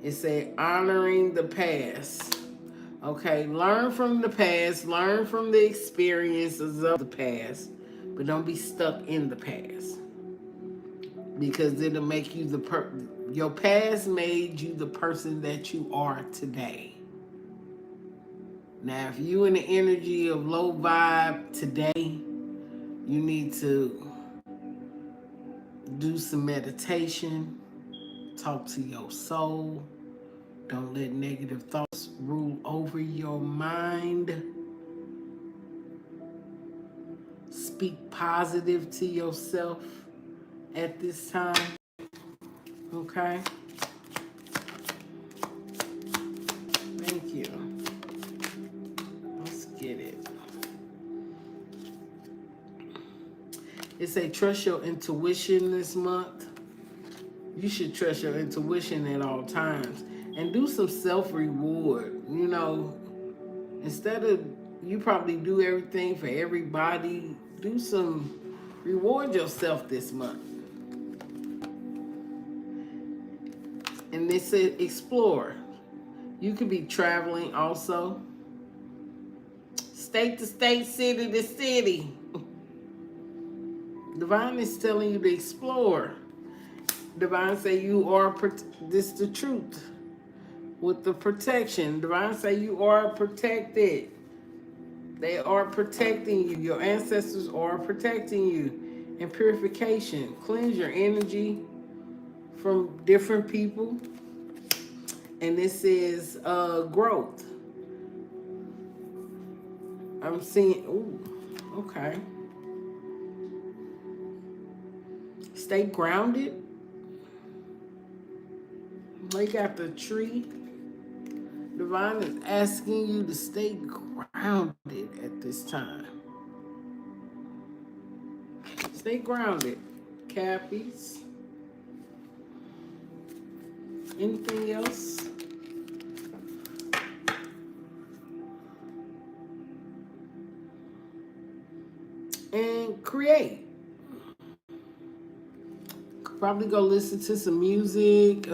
It said honoring the past. Okay, learn from the past, learn from the experiences of the past, but don't be stuck in the past. Because it'll make you your past made you the person that you are today. Now, if you in the energy of low vibe today, you need to do some meditation, talk to your soul. Don't let negative thoughts rule over your mind. Speak positive to yourself at this time. Okay? Thank you. Let's get it. It say trust your intuition this month. You should trust your intuition at all times. And do some self-reward. Instead of you probably do everything for everybody, do some reward yourself this month. And they said explore. You could be traveling also. State to state, city to city. Divine is telling you to explore. Divine say you are, this the truth. With the protection. Divine say you are protected. They are protecting you. Your ancestors are protecting you. And purification. Cleanse your energy from different people. And this is growth. I'm seeing, ooh, okay. Stay grounded. Look at the tree. Divine is asking you to stay grounded at this time. Stay grounded, Cappies. Anything else? And create. Probably go listen to some music,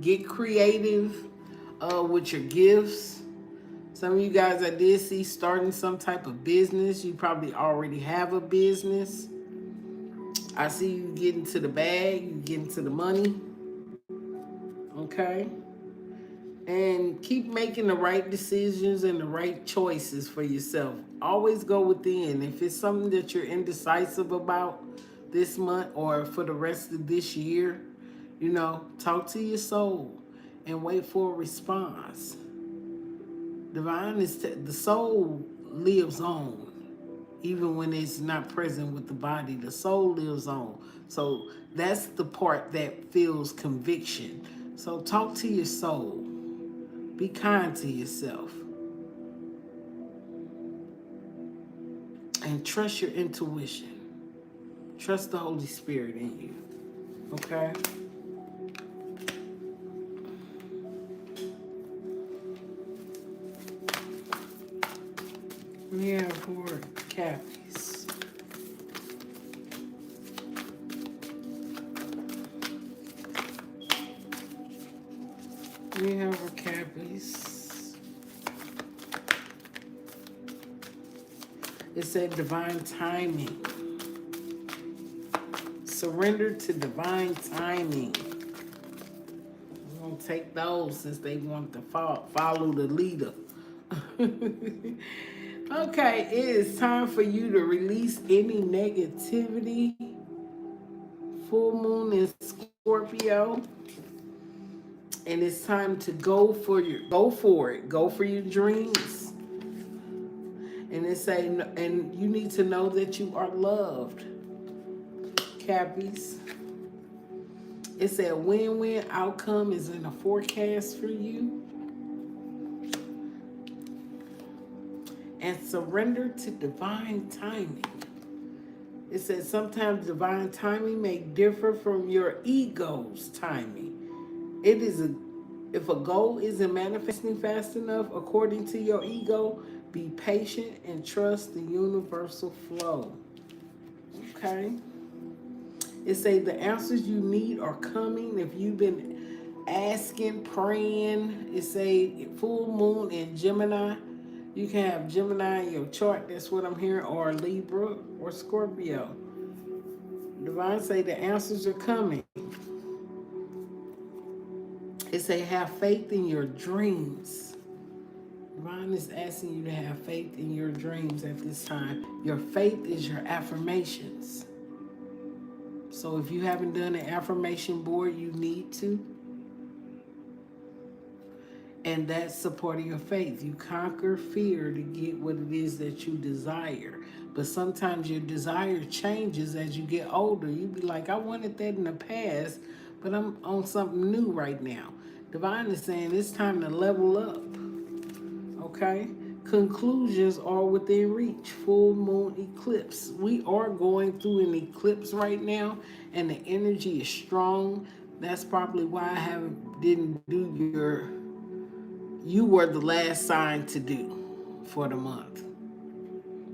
get creative with your gifts. Some of you guys I did see starting some type of business. You probably already have a business. I see you getting to the bag, you getting to the money. Okay? And keep making the right decisions and the right choices for yourself. Always go within. If it's something that you're indecisive about this month or for the rest of this year, talk to your soul and wait for a response. Divine is the soul lives on. even when it's not present with the body. The soul lives on. So that's the part that feels conviction. So talk to your soul. Be kind to yourself. And trust your intuition. Trust the Holy Spirit in you. Okay? We have 4 Cappies. We have our Cappies. It said divine timing. Surrender to divine timing. We're going to take those since they want to follow the leader. Okay, it is time for you to release any negativity. Full moon in Scorpio. And it's time to go for it. Go for your dreams. And it's saying, and you need to know that you are loved. Cappies. It said win-win outcome is in a forecast for you. And surrender to divine timing. It says sometimes divine timing may differ from your ego's timing. If a goal isn't manifesting fast enough according to your ego, be patient and trust the universal flow. Okay? It says the answers you need are coming. If you've been asking, praying, it say full moon in Gemini. You can have Gemini in your chart, that's what I'm hearing, or Libra or Scorpio. Divine say the answers are coming. It say have faith in your dreams. Divine is asking you to have faith in your dreams at this time. Your faith is your affirmations. So if you haven't done an affirmation board, you need to. And that's a part of your faith. You conquer fear to get what it is that you desire. But sometimes your desire changes as you get older. You be like, I wanted that in the past, but I'm on something new right now. Divine is saying it's time to level up. Okay? Conclusions are within reach. Full moon eclipse. We are going through an eclipse right now, and the energy is strong. That's probably why I didn't do your... You were the last sign to do for the month.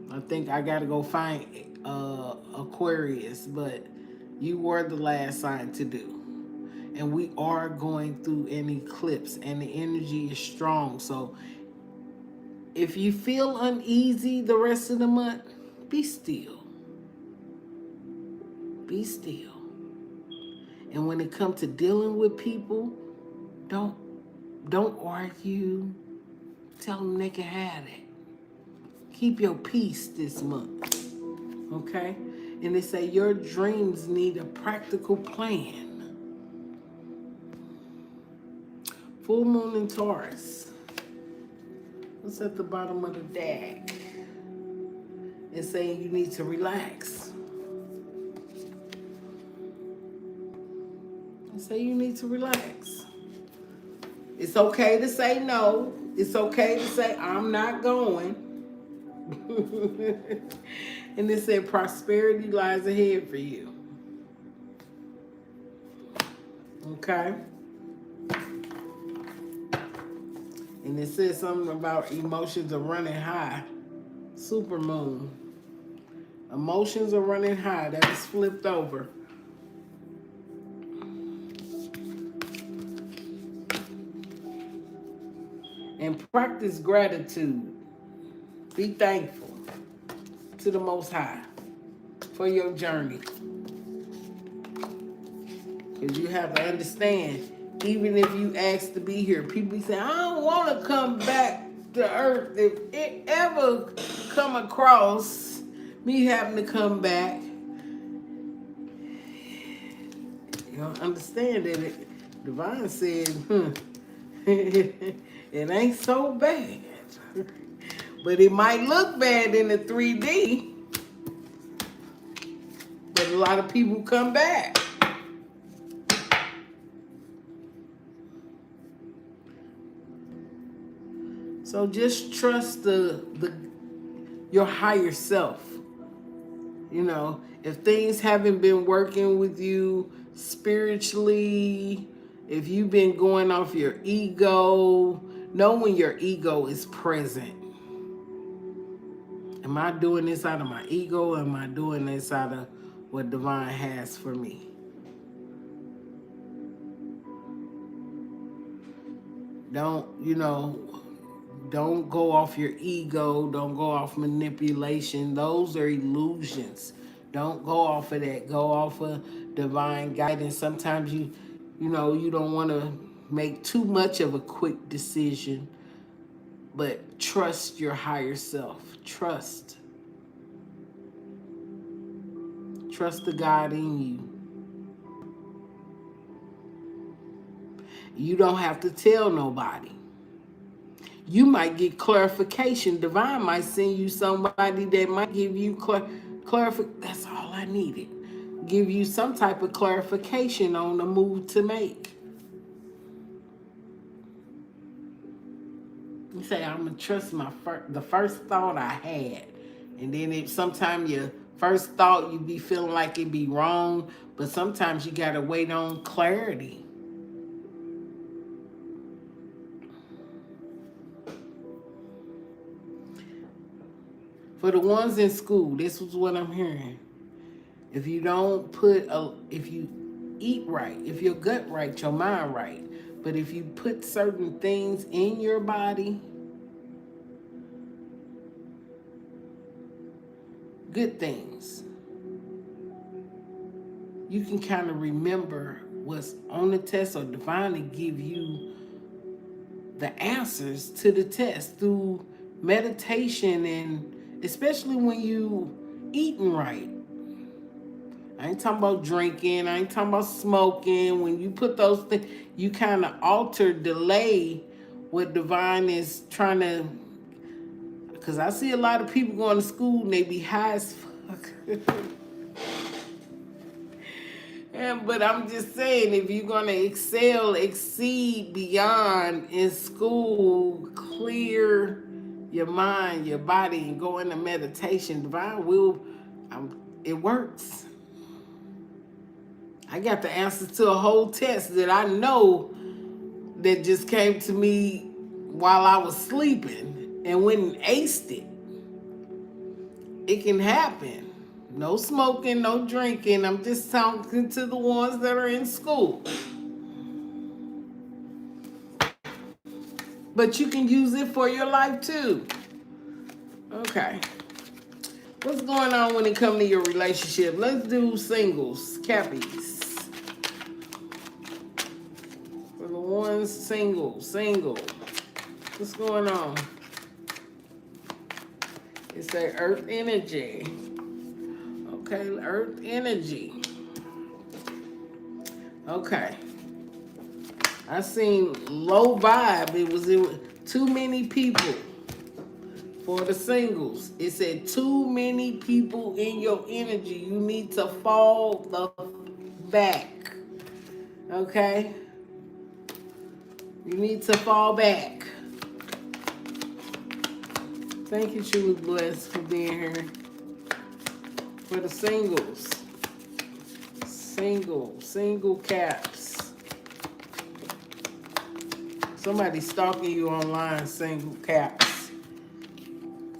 I think I got to go find Aquarius, but you were the last sign to do. And we are going through an eclipse, and the energy is strong. So if you feel uneasy the rest of the month, be still. Be still. And when it comes to dealing with people, don't argue. Tell them they can have it. Keep your peace this month. Okay? And they say your dreams need a practical plan. Full moon in Taurus. What's at the bottom of the deck? It's saying you need to relax. They say you need to relax. It's okay to say no. It's okay to say, I'm not going. And it said prosperity lies ahead for you. Okay? And it says something about emotions are running high. Super moon. Emotions are running high. That is flipped over. And practice gratitude. Be thankful to the Most High for your journey. Because you have to understand, even if you ask to be here, people say, I don't want to come back to earth. If it ever come across me having to come back, you don't understand that Divine said, it ain't so bad. But it might look bad in the 3D. But a lot of people come back. So just trust your higher self. You know, if things haven't been working with you spiritually, if you've been going off your ego, know when your ego is present. Am I doing this out of my ego? Or am I doing this out of what divine has for me? Don't go off your ego. Don't go off manipulation. Those are illusions. Don't go off of that. Go off of divine guidance. Sometimes you don't want to make too much of a quick decision, but trust your higher self. Trust the God in you. You don't have to tell nobody. You might get clarification. Divine might send you somebody that might give you clarification. That's all I needed. Give you some type of clarification on the move to make. You say, I'm going to trust the first thought I had. And then if sometimes your first thought, you be feeling like it be wrong. But sometimes you got to wait on clarity. For the ones in school, this was what I'm hearing. If you if you eat right, if your gut right, your mind right, but if you put certain things in your body, good things, you can kind of remember what's on the test or divinely give you the answers to the test through meditation, and especially when you eating right. I ain't talking about drinking. I ain't talking about smoking. When you put those things, you kind of alter, delay what divine is trying to. Because I see a lot of people going to school and they be high as fuck. But I'm just saying, if you're going to exceed beyond in school, clear your mind, your body, and go into meditation, divine will, it works. I got the answers to a whole test that I know that just came to me while I was sleeping and went and aced it. It can happen. No smoking, no drinking. I'm just talking to the ones that are in school. But you can use it for your life too. Okay. What's going on when it comes to your relationship? Let's do singles, Cappies. For the ones single. What's going on? It's a earth energy. Okay, earth energy. Okay. I seen low vibe. It was too many people. For the singles, it said too many people in your energy. You need to fall the back. Okay? You need to fall back. Thank you, Truly Blessed, for being here. For the singles. Single caps. Somebody stalking you online, single caps.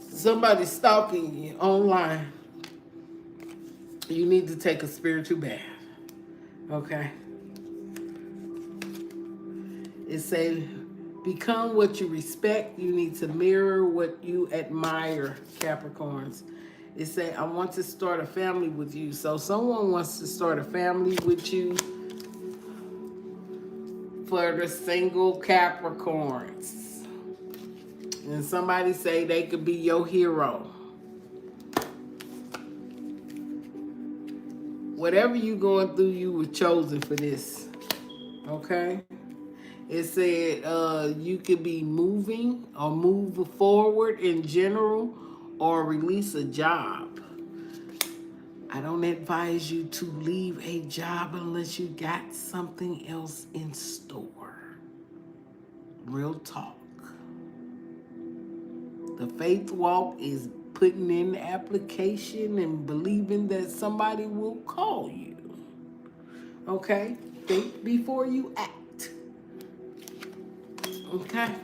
Somebody stalking you online. You need to take a spiritual bath. Okay? It says, become what you respect. You need to mirror what you admire, Capricorns. It says, I want to start a family with you. So someone wants to start a family with you. For the single Capricorns. And somebody say they could be your hero. Whatever you going through, you were chosen for this. Okay? It said you could be moving or move forward in general or release a job. I don't advise you to leave a job unless you got something else in store. Real talk. The faith walk is putting in the application and believing that somebody will call you. Okay? Think before you act. Okay?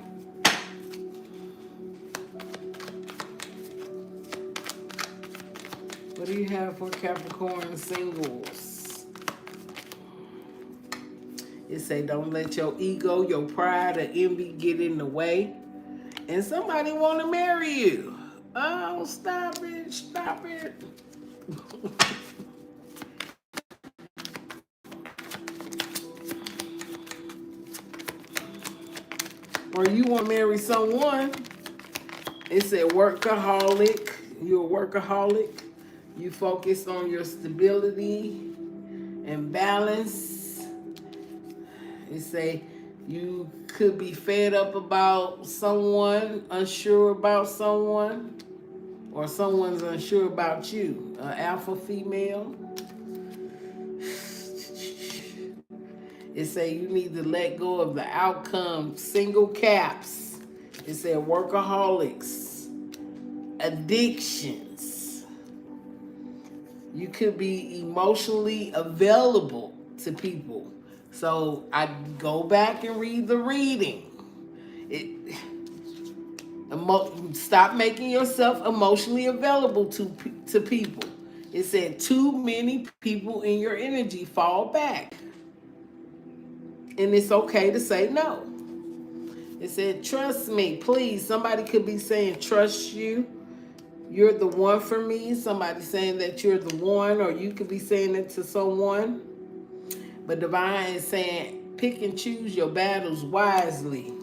What do you have for Capricorn singles? It say don't let your ego, your pride, or envy get in the way. And somebody want to marry you. Oh, stop it, stop it. Or you want to marry someone. It said workaholic. You're a workaholic. You focus on your stability and balance. It say you could be fed up about someone, unsure about someone, or someone's unsure about you. An alpha female. It say you need to let go of the outcome. Single caps. It said workaholics, addictions. You could be emotionally available to people. So I go back and read the reading. Stop making yourself emotionally available to people. It said too many people in your energy. Fall back. And it's okay to say no. It said, trust me, please. Somebody could be saying, trust you. You're the one for me. Somebody saying that you're the one, or you could be saying it to someone. But Divine is saying, pick and choose your battles wisely.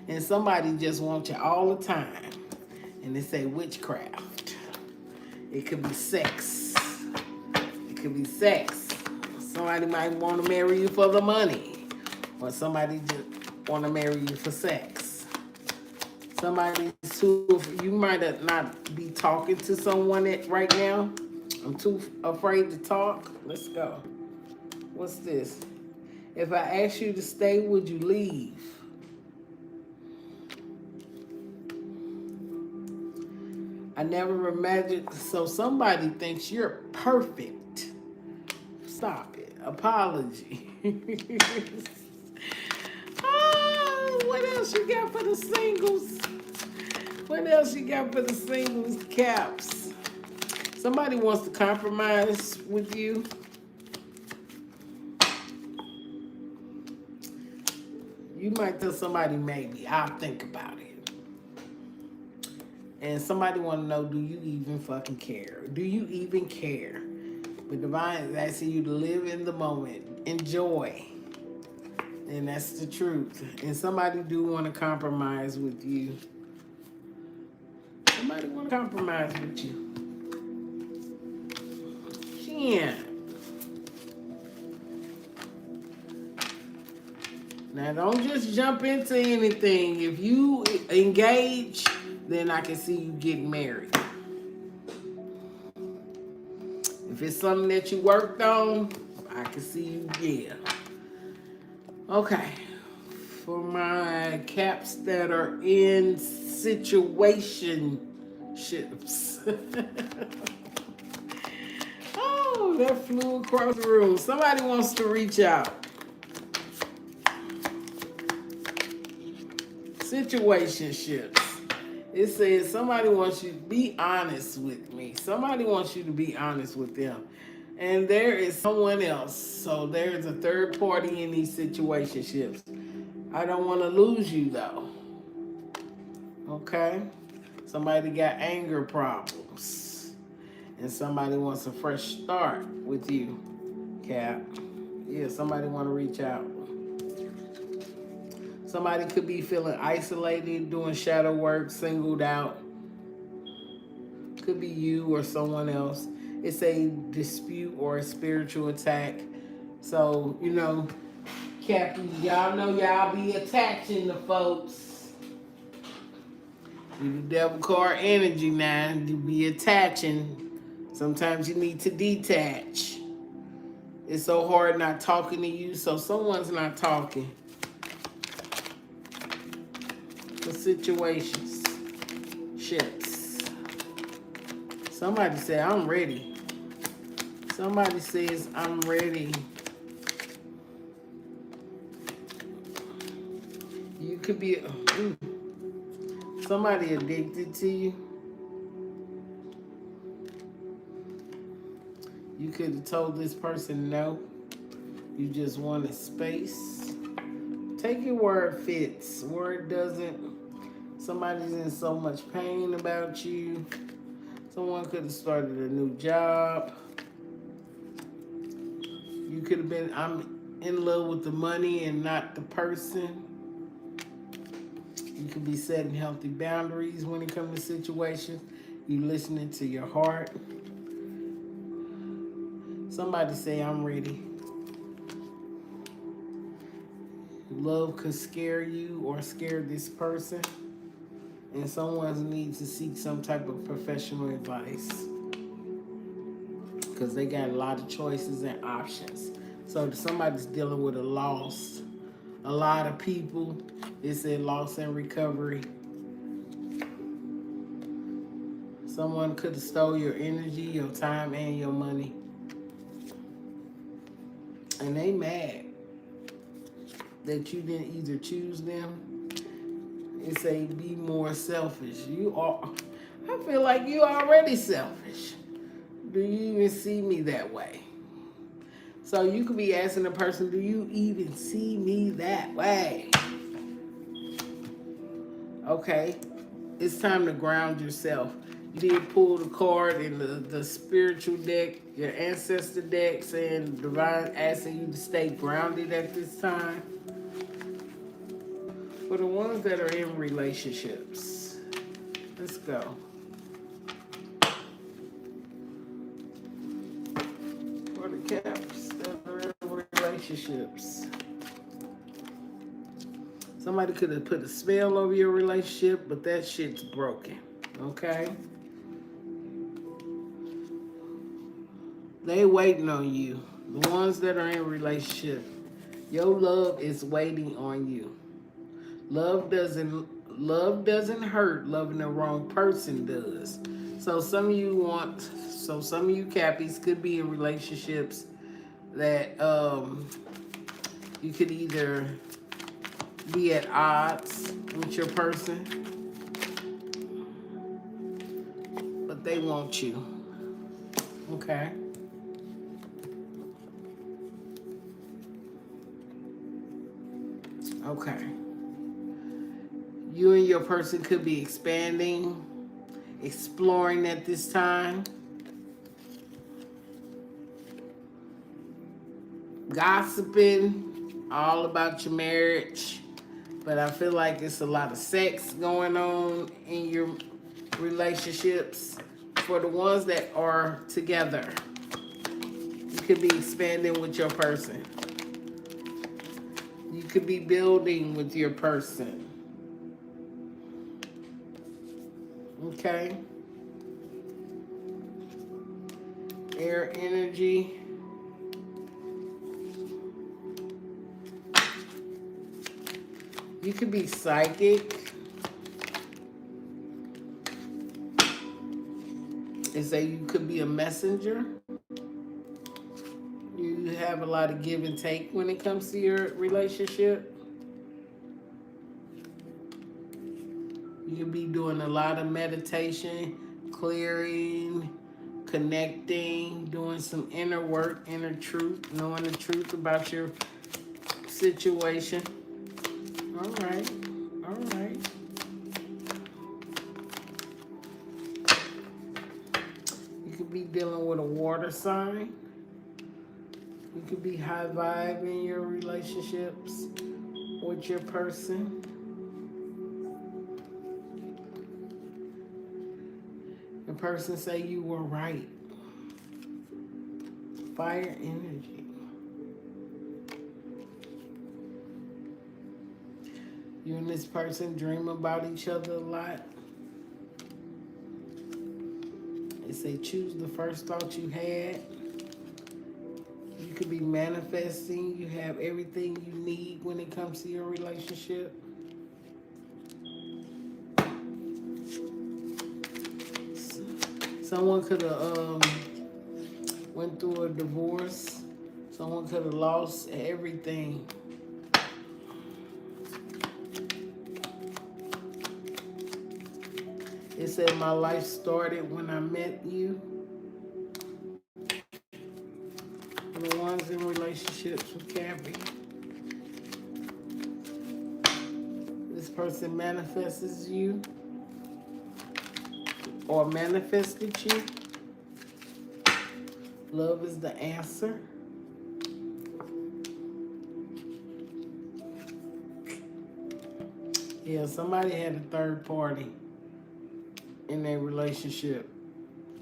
And somebody just wants you all the time. And they say witchcraft. It could be sex. It could be sex. Somebody might want to marry you for the money. Or somebody just want to marry you for sex. Somebody too, you might not be talking to someone right now. I'm too afraid to talk. Let's go. What's this? If I ask you to stay, would you leave? I never imagined. So somebody thinks you're perfect. Stop it. Apology. Oh, what else you got for the singles? What else you got for the singles, Caps? Somebody wants to compromise with you. You might tell somebody maybe. I'll think about it. And somebody want to know, do you even fucking care? Do you even care? But Divine is asking you to live in the moment. Enjoy. And that's the truth. And somebody do want to compromise with you. Somebody want to compromise with you. Yeah. Now, don't just jump into anything. If you engage, then I can see you getting married. If it's something that you worked on, I can see you, yeah. Okay. For my caps that are in situationships. Oh, that flew across the room. Somebody wants to reach out. Situationships. It says somebody wants you to be honest with me. Somebody wants you to be honest with them. And there is someone else. So there's a third party in these situationships. I don't want to lose you though. Okay? Somebody got anger problems. And somebody wants a fresh start with you, Cap. Yeah, somebody want to reach out. Somebody could be feeling isolated, doing shadow work, singled out. Could be you or someone else. It's a dispute or a spiritual attack. So, you know, Captain, y'all know y'all be attaching the folks. You the devil card energy now. You be attaching. Sometimes you need to detach. It's so hard not talking to you, so someone's not talking. For situations, ships. Somebody say, I'm ready. Somebody says, I'm ready. You could be somebody addicted to you. You could have told this person no. You just wanted space. Take it where it fits. Where it doesn't, somebody's in so much pain about you. Someone could have started a new job. You could have been, I'm in love with the money and not the person. You could be setting healthy boundaries when it comes to situations. You listening to your heart. Somebody say, I'm ready. Love could scare you or scare this person. And someone needs to seek some type of professional advice. Because they got a lot of choices and options. So somebody's dealing with a loss. A lot of people, it's a loss and recovery. Someone could have stole your energy, your time, and your money. And they mad that you didn't either choose them. It say be more selfish. You are, I feel like you already selfish. Do you even see me that way? So you could be asking the person, do you even see me that way? Okay, it's time to ground yourself. You did pull the card in the spiritual deck, your ancestor deck, saying divine asking you to stay grounded at this time. For the ones that are in relationships, let's go. For the Caps that are in relationships. Somebody could have put a spell over your relationship, but that shit's broken. Okay? They waiting on you. The ones that are in relationship, your love is waiting on you. Love doesn't hurt. Loving the wrong person does. So some of you Cappies could be in relationships that you could either be at odds with your person, but they want you. Okay. Okay. You and your person could be expanding, exploring at this time. Gossiping all about your marriage. But I feel like it's a lot of sex going on in your relationships. For the ones that are together, you could be expanding with your person. You could be building with your person. Okay? Air energy. You could be psychic. They say you could be a messenger. You have a lot of give and take when it comes to your relationship. You could be doing a lot of meditation, clearing, connecting, doing some inner work, inner truth, knowing the truth about your situation. All right. All right. You could be dealing with a water sign. You could be high vibe in your relationships with your person. The person say you were right. Fire energy. You and this person dream about each other a lot. It say choose the first thought you had. You could be manifesting. You have everything you need when it comes to your relationship. Someone could have went through a divorce. Someone could have lost everything. It said my life started when I met you. For the ones in relationships with Cappy. This person manifests you or manifested you. Love is the answer. Yeah, somebody had a third party in their relationship.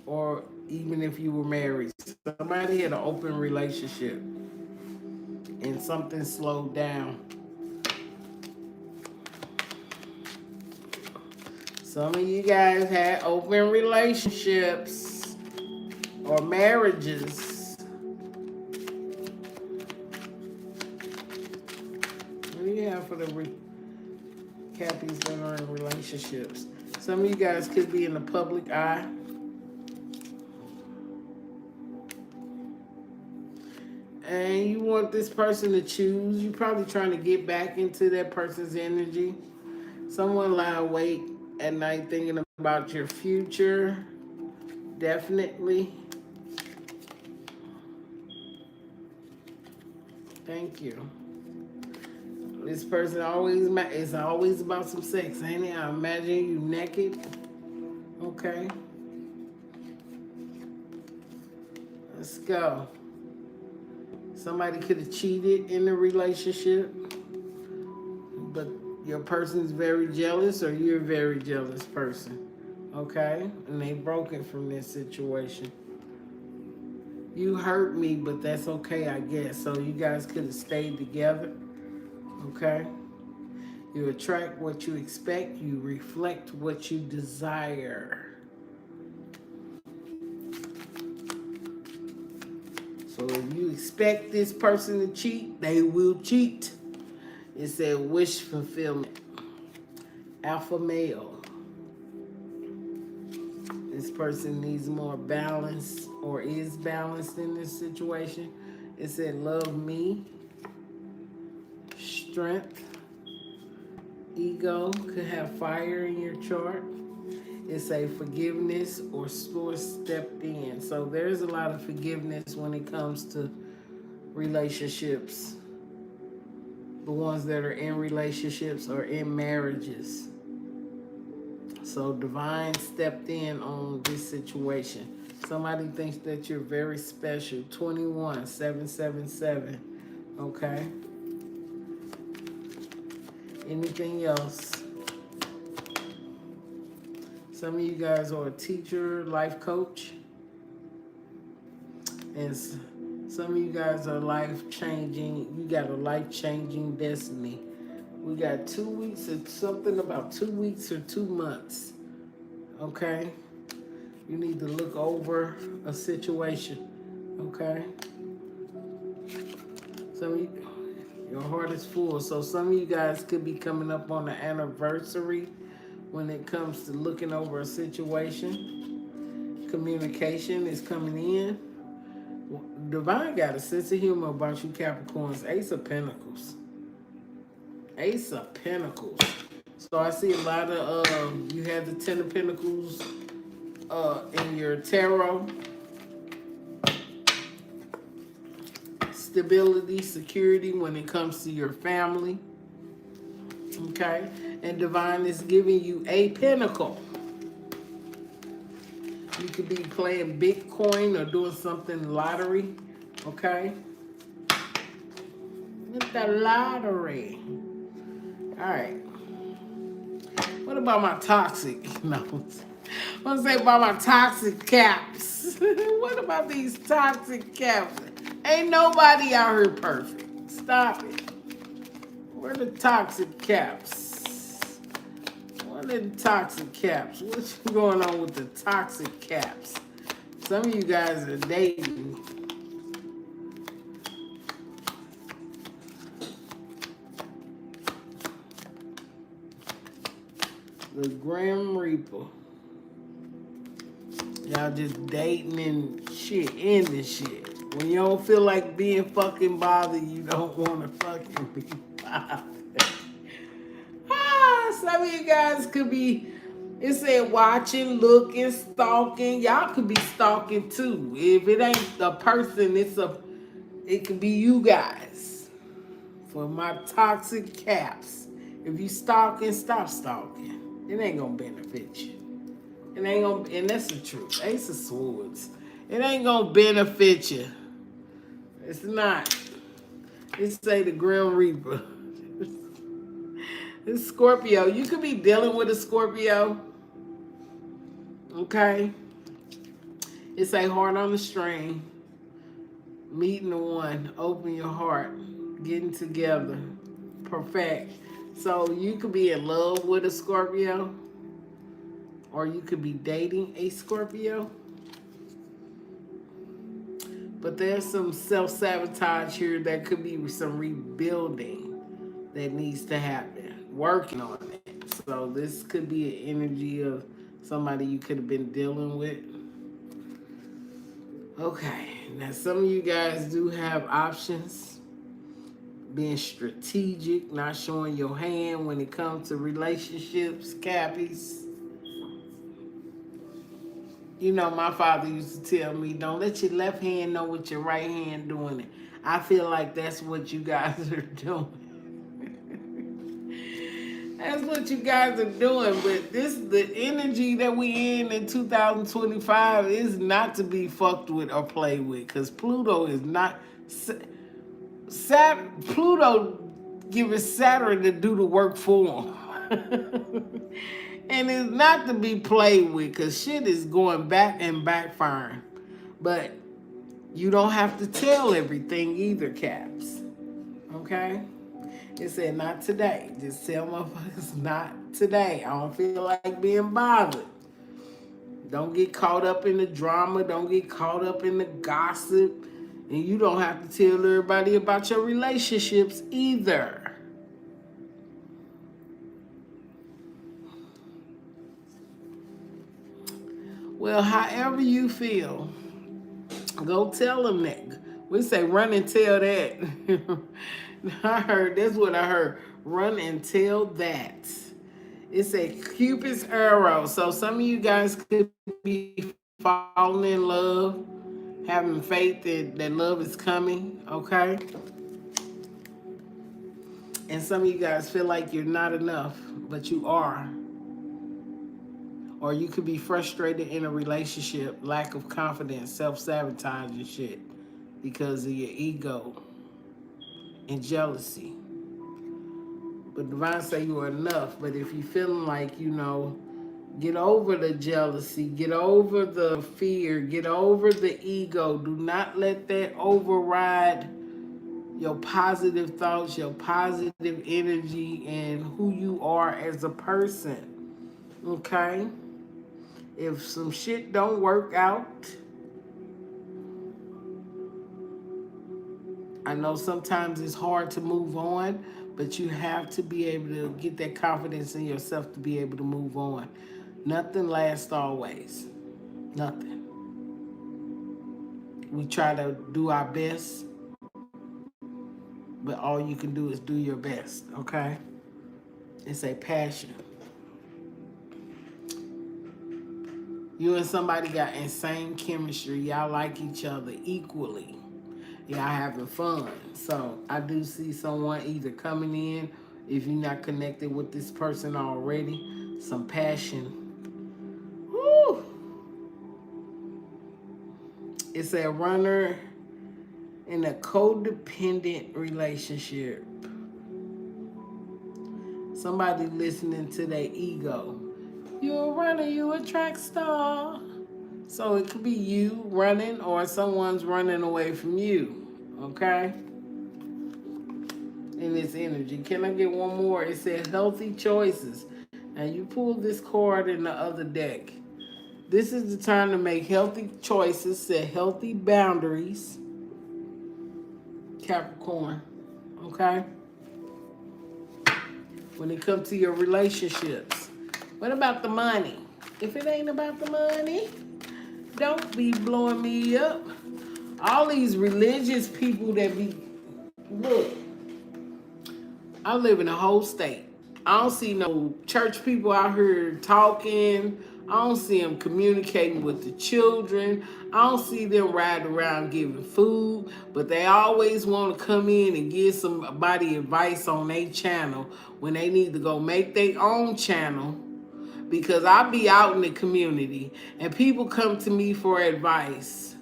Or even if you were married. Somebody had an open relationship and something slowed down. Some of you guys had open relationships or marriages. What do you have for the Cappies that are in relationships? Some of you guys could be in the public eye. And you want this person to choose. You're probably trying to get back into that person's energy. Someone lie awake at night thinking about your future. Definitely. Thank you. This person it's always about some sex, ain't it? I imagine you naked. Okay. Let's go. Somebody could have cheated in the relationship, but your person's very jealous or you're a very jealous person. Okay? And they broken from this situation. You hurt me, but that's okay, I guess. So you guys could have stayed together. Okay? You attract what you expect. You reflect what you desire. So if you expect this person to cheat, they will cheat. It said wish fulfillment. Alpha male. This person needs more balance or is balanced in this situation. It said love me. Strength. Ego could have fire in your chart. It's a forgiveness or source stepped in. So there's a lot of forgiveness when it comes to relationships. The ones that are in relationships or in marriages. So divine stepped in on this situation. Somebody thinks that you're very special. 21777. Okay. Anything else? Some of you guys are a teacher, life coach. And some of you guys are life-changing. You got a life-changing destiny. We got 2 weeks or something about 2 weeks or 2 months. Okay? You need to look over a situation. Okay? Some of you, your heart is full. So some of you guys could be coming up on an anniversary when it comes to looking over a situation. Communication is coming in. Divine got a sense of humor about you Capricorns. Ace of Pentacles. Ace of Pentacles. So I see a lot of, you have the Ten of Pentacles in your tarot. Stability, security when it comes to your family. Okay? And Divine is giving you a pentacle. You could be playing Bitcoin or doing something lottery. Okay? Get the lottery. All right. What about my toxic? No. What to say about my toxic caps? What about these toxic caps? Ain't nobody out here perfect. Stop it. Where are the toxic caps? What are the toxic caps? What's going on with the toxic caps? Some of you guys are dating. The Grim Reaper. Y'all just dating and shit, ending shit. When you don't feel like being fucking bothered, you don't want to fucking be bothered. Some of you guys could be, it said watching, looking, stalking. Y'all could be stalking too. If it ain't a person, it could be you guys. For my toxic caps, if you stalking, stop stalking. It ain't gonna benefit you. It ain't gonna, and that's the truth. Ace of Swords. It ain't gonna benefit you. It's not. It say the Grim Reaper. It's Scorpio. You could be dealing with a Scorpio. Okay. It's a heart on the string. Meeting the one. Open your heart. Getting together. Perfect. So you could be in love with a Scorpio. Or you could be dating a Scorpio. But there's some self-sabotage here. That could be some rebuilding that needs to happen. Working on it. So this could be an energy of somebody you could have been dealing with. Okay. Now some of you guys do have options. Being strategic, not showing your hand when it comes to relationships, Cappies. You know, my father used to tell me, don't let your left hand know what your right hand doing it. I feel like that's what you guys are doing. That's what you guys are doing. But the energy that we in 2025 is not to be fucked with or played with. Because Pluto is not... Pluto giving Saturn to do the work for him. And it's not to be played with because shit is going back and backfiring. But you don't have to tell everything either, Caps. Okay? It said not today. Just tell motherfuckers not today. I don't feel like being bothered. Don't get caught up in the drama. Don't get caught up in the gossip. And you don't have to tell everybody about your relationships either. Well, however you feel, go tell them that. We say run and tell that. That's what I heard. Run and tell that. It's a Cupid's arrow. So some of you guys could be falling in love, having faith that love is coming, okay? And some of you guys feel like you're not enough, but you are. Or you could be frustrated in a relationship, lack of confidence, self-sabotage and shit because of your ego and jealousy. But Divine say you are enough. But if you're feeling like, get over the jealousy, get over the fear, get over the ego. Do not let that override your positive thoughts, your positive energy, and who you are as a person. Okay? If some shit don't work out, I know sometimes it's hard to move on, but you have to be able to get that confidence in yourself to be able to move on. Nothing lasts always. Nothing. We try to do our best, but all you can do is do your best, okay? It's a passion. You and somebody got insane chemistry. Y'all like each other equally. Y'all having fun. So I do see someone either coming in, if you're not connected with this person already, some passion. Woo! It's a runner in a codependent relationship. Somebody listening to their ego. You're a runner, you a track star. So it could be you running or someone's running away from you. Okay? In this energy. Can I get one more? It said healthy choices. Now you pull this card in the other deck. This is the time to make healthy choices, set healthy boundaries, Capricorn. Okay? When it comes to your relationships. What about the money? If it ain't about the money, don't be blowing me up. All these religious people that be, look, I live in a whole state. I don't see no church people out here talking. I don't see them communicating with the children. I don't see them riding around giving food. But they always want to come in and give somebody advice on their channel when they need to go make their own channel. Because I be out in the community and people come to me for advice.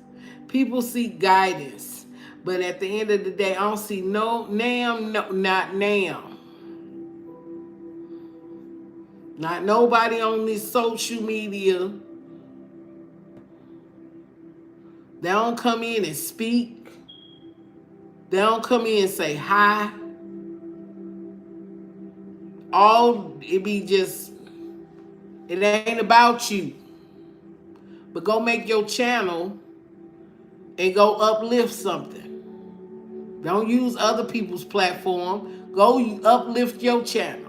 People seek guidance. But at the end of the day, I don't see no, not now. Not nobody on this social media. They don't come in and speak. They don't come in and say hi. All it be just, it ain't about you. But go make your channel and go uplift something. Don't use other people's platform. Go uplift your channel.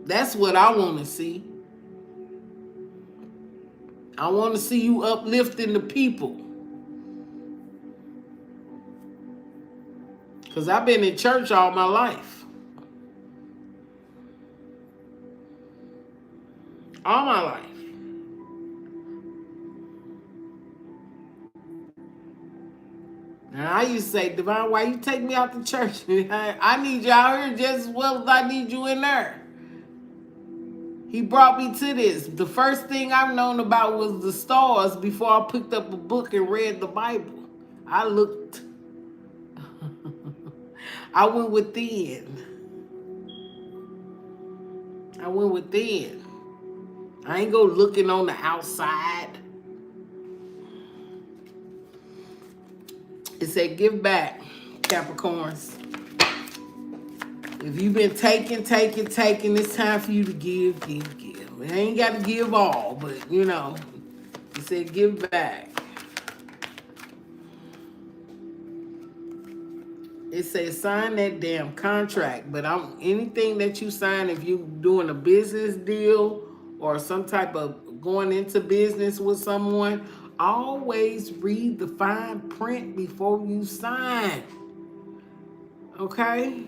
That's what I want to see. I want to see you uplifting the people. Because I've been in church all my life. All my life. And I used to say, Divine, why you take me out to church? I need you out here just as well as I need you in there. He brought me to this. The first thing I've known about was the stars before I picked up a book and read the Bible. I looked. I went within. I went within. I ain't go looking on the outside. It said, give back, Capricorns. If you've been taking, it's time for you to give. It ain't got to give all, but you know, it said give back. It says sign that damn contract, but anything that you sign, if you doing a business deal or some type of going into business with someone, always read the fine print before you sign. Okay?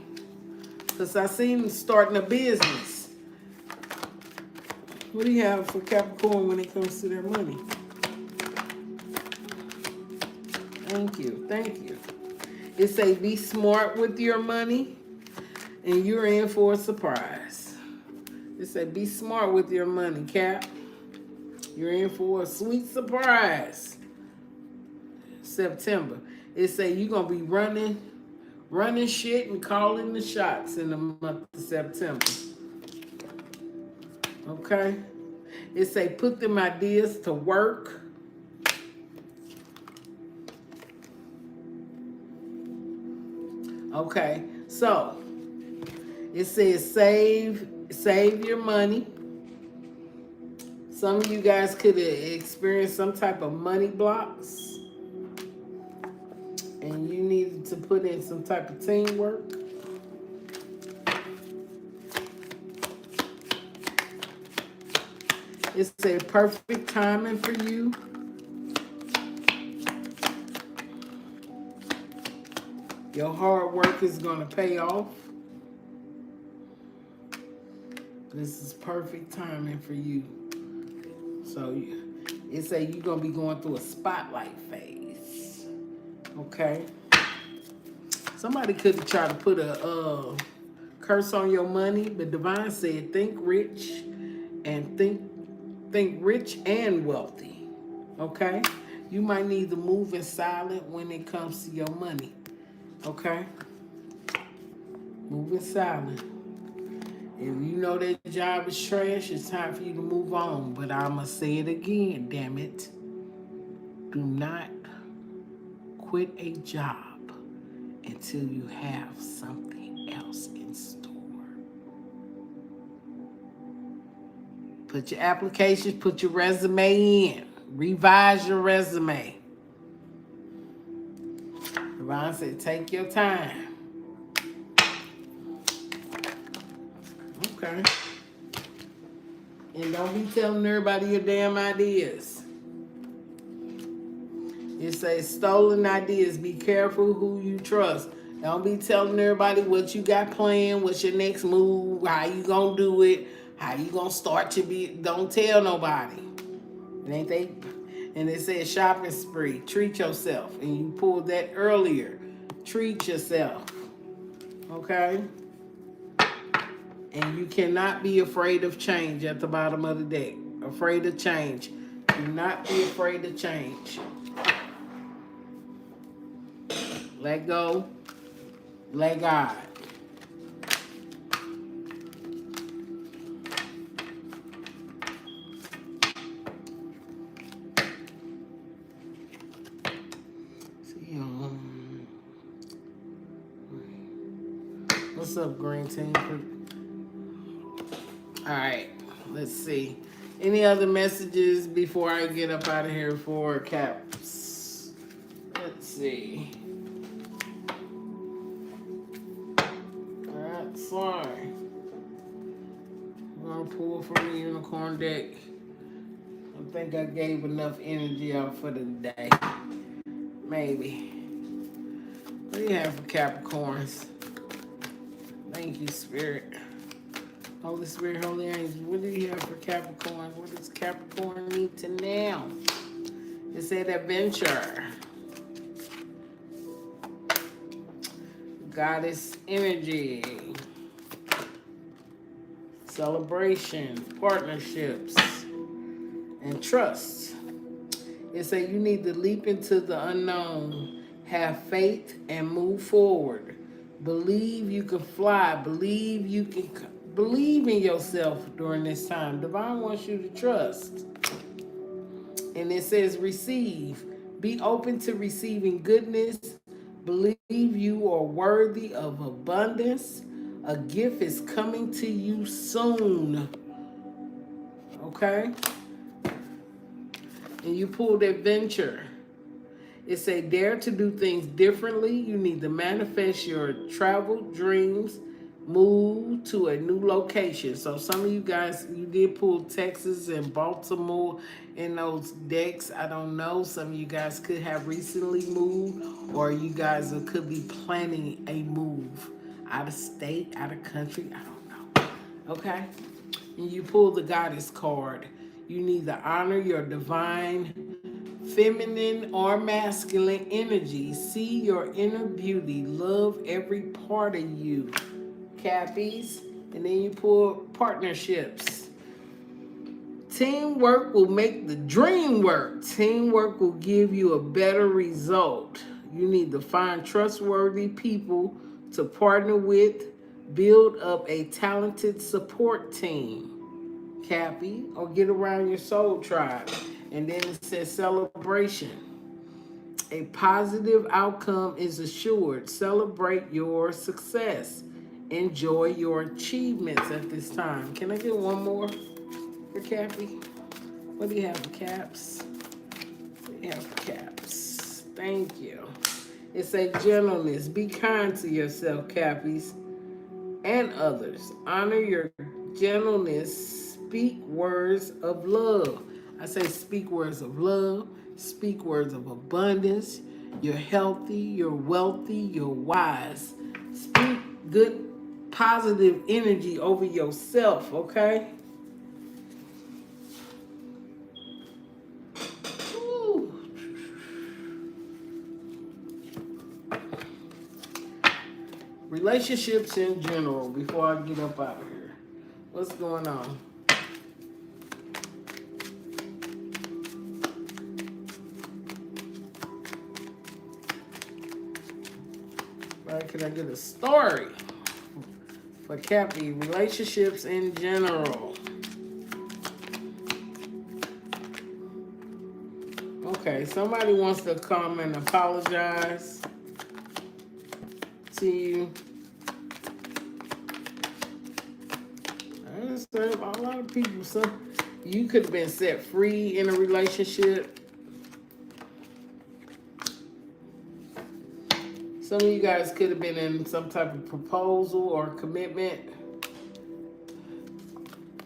Because I seen them starting a business. What do you have for Capricorn when it comes to their money? Thank you. Thank you. It say be smart with your money and you're in for a surprise. It say be smart with your money, Cap. You're in for a sweet surprise. September. It say you're going to be running shit and calling the shots in the month of September. Okay? It say put them ideas to work. Okay, so it says save your money. Some of you guys could have experienced some type of money blocks. And you needed to put in some type of teamwork. It's a perfect timing for you. Your hard work is going to pay off. This is perfect timing for you. So it say you're going to be going through a spotlight phase. Okay? Somebody could have tried to put a curse on your money, but Divine said think rich and think rich and wealthy. Okay? You might need to move in silent when it comes to your money. Okay? Move in silent. If you know that job is trash, it's time for you to move on. But I'ma say it again, damn it. Do not quit a job until you have something else in store. Put your applications, put your resume in. Revise your resume. Ron said, take your time. Okay. And don't be telling everybody your damn ideas. It says stolen ideas. Be careful who you trust. Don't be telling everybody what you got planned, what's your next move, how you gonna do it, how you gonna start your be. Don't tell nobody. It ain't they. And it says shopping spree. Treat yourself. And you pulled that earlier. Treat yourself. Okay? And you cannot be afraid of change at the bottom of the deck. Afraid of change. Do not be afraid of change. Let go. Let God. See, what's up, Green Team? All right, let's see. Any other messages before I get up out of here for Caps? Let's see. All right, sorry. I'm gonna pull from the unicorn deck. I think I gave enough energy out for the day. Maybe. What do you have for Capricorns? Thank you, Spirit. Holy Spirit, Holy Angels, what do you have for Capricorn? What does Capricorn need to know? It said adventure. Goddess energy. Celebration, partnerships, and trust. It said you need to leap into the unknown, have faith, and move forward. Believe you can fly. Believe you can. Believe in yourself during this time. Divine wants you to trust. And it says receive. Be open to receiving goodness. Believe you are worthy of abundance. A gift is coming to you soon. Okay? And you pulled adventure. It say dare to do things differently. You need to manifest your travel dreams. Move to a new location. So some of you guys, you did pull Texas and Baltimore in those decks. I don't know. Some of you guys could have recently moved, or you guys could be planning a move out of state, out of country. I don't know. Okay? And you pull the goddess card. You need to honor your divine feminine or masculine energy. See your inner beauty. Love every part of you. Cappies. And then you pull partnerships. Teamwork will make the dream work. Teamwork will give you a better result. You need to find trustworthy people to partner with. Build up a talented support team. Cappy, or get around your soul tribe. And then it says celebration. A positive outcome is assured. Celebrate your success. Enjoy your achievements at this time. Can I get one more for Cappy? What do you have for Caps? What do you have for Caps? Thank you. It's a gentleness. Be kind to yourself, Cappies, and others. Honor your gentleness. Speak words of love. I say speak words of love. Speak words of abundance. You're healthy. You're wealthy. You're wise. Speak good, positive energy over yourself, okay? Ooh. Relationships in general, before I get up out of here. What's going on? Right, can I get a story for Cappy? Relationships in general. Okay, somebody wants to come and apologize to you. A lot of people, You could have been set free in a relationship. Some of you guys could have been in some type of proposal or commitment.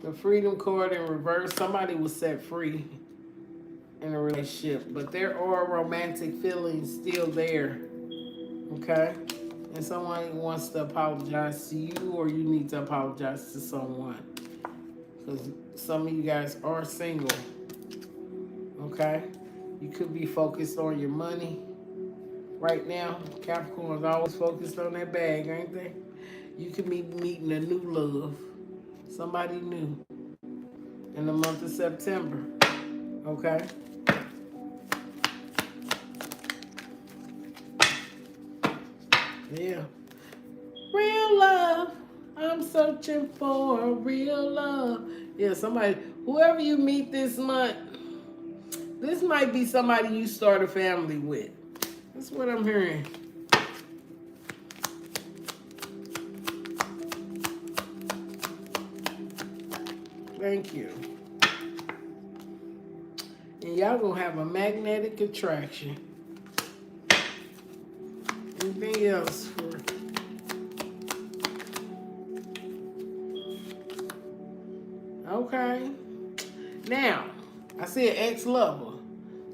The freedom card in reverse. Somebody was set free in a relationship, but there are romantic feelings still there. Okay? And someone wants to apologize to you, or you need to apologize to someone. Because some of you guys are single. Okay? You could be focused on your money right now. Capricorn's always focused on that bag, ain't they? You could be meeting a new love. Somebody new in the month of September. Okay? Yeah. Real love. I'm searching for real love. Yeah, somebody, whoever you meet this month, this might be somebody you start a family with. That's what I'm hearing. Thank you. And y'all gonna have a magnetic attraction. Anything else for... Okay. Now, I see an ex-lover.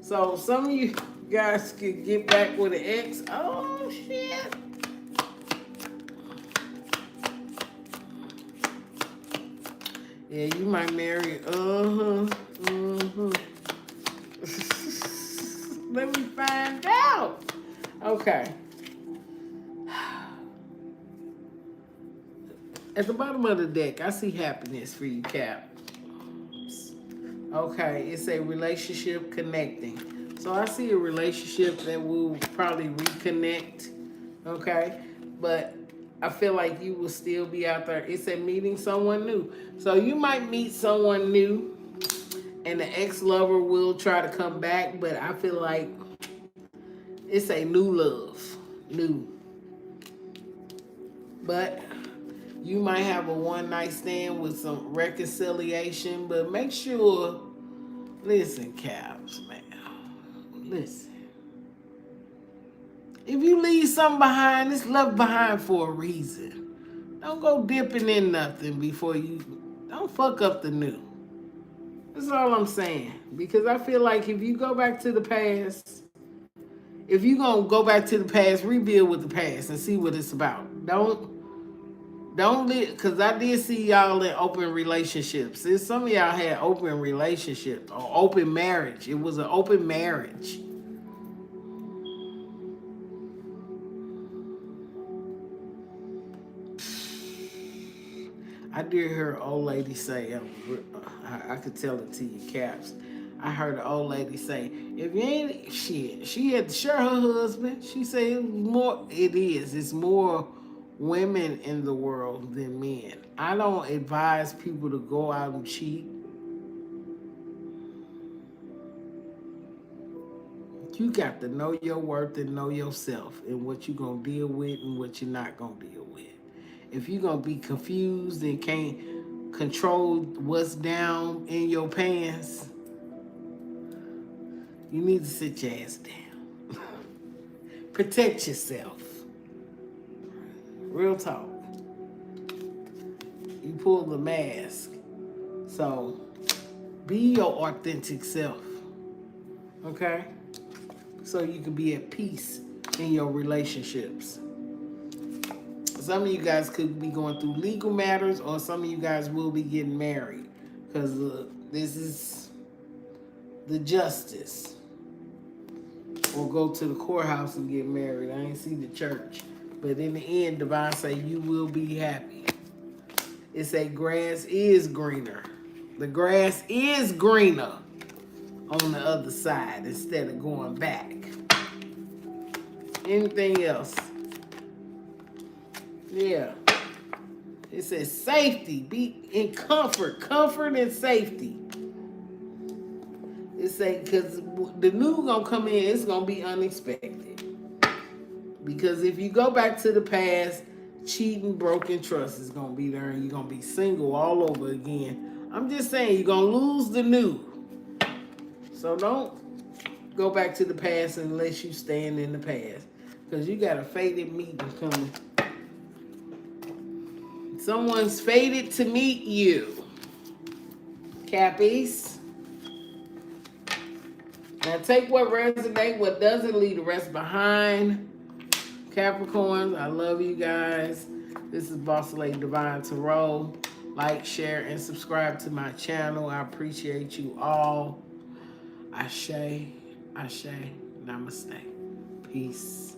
So some of you guys could get back with an ex. Oh, shit. Yeah, you might marry. Let me find out. Okay. At the bottom of the deck, I see happiness for you, Cap. Okay, it's a relationship connecting. So I see a relationship that will probably reconnect. Okay, but I feel like you will still be out there. It's a meeting someone new. So you might meet someone new, and the ex-lover will try to come back, but I feel like it's a new love. New. But you might have a one-night stand with some reconciliation, but make sure, listen, Caps, man, listen. If you leave something behind, it's left behind for a reason. Don't go dipping in nothing before you, don't fuck up the new. That's all I'm saying. Because I feel like if you go back to the past, if you gonna go back to the past, rebuild with the past and see what it's about. Don't live, because I did see y'all in open relationships. Some of y'all had open relationships or open marriage. It was an open marriage. I did hear an old lady say, I could tell it to you, Caps. I heard an old lady say, if you ain't, shit, she had to share her husband. She said it's more women in the world than men. I don't advise people to go out and cheat. You got to know your worth and know yourself and what you're going to deal with and what you're not going to deal with. If you're going to be confused and can't control what's down in your pants, you need to sit your ass down. Protect yourself. Real talk. You pull the mask. So, be your authentic self. Okay? So you can be at peace in your relationships. Some of you guys could be going through legal matters, or some of you guys will be getting married. Because this is the justice. Or go to the courthouse and get married. I ain't see the church. But in the end, Divine say you will be happy. It say grass is greener. The grass is greener on the other side instead of going back. Anything else? Yeah. It says safety. Be in comfort. Comfort and safety. It say, because the new gonna come in, it's gonna be unexpected. Because if you go back to the past, cheating, broken trust is gonna be there, and you're gonna be single all over again I'm just saying, you're going to lose the new. So don't go back to the past unless you stand in the past. Because you got a fated meeting coming. Someone's fated to meet you. Cappies. Now take what resonates, what doesn't, leave the rest behind. Capricorns, I love you guys. This is Boss Lady Divine Tarot. Like, share, and subscribe to my channel. I appreciate you all. Ashe, Ashe, Namaste. Peace.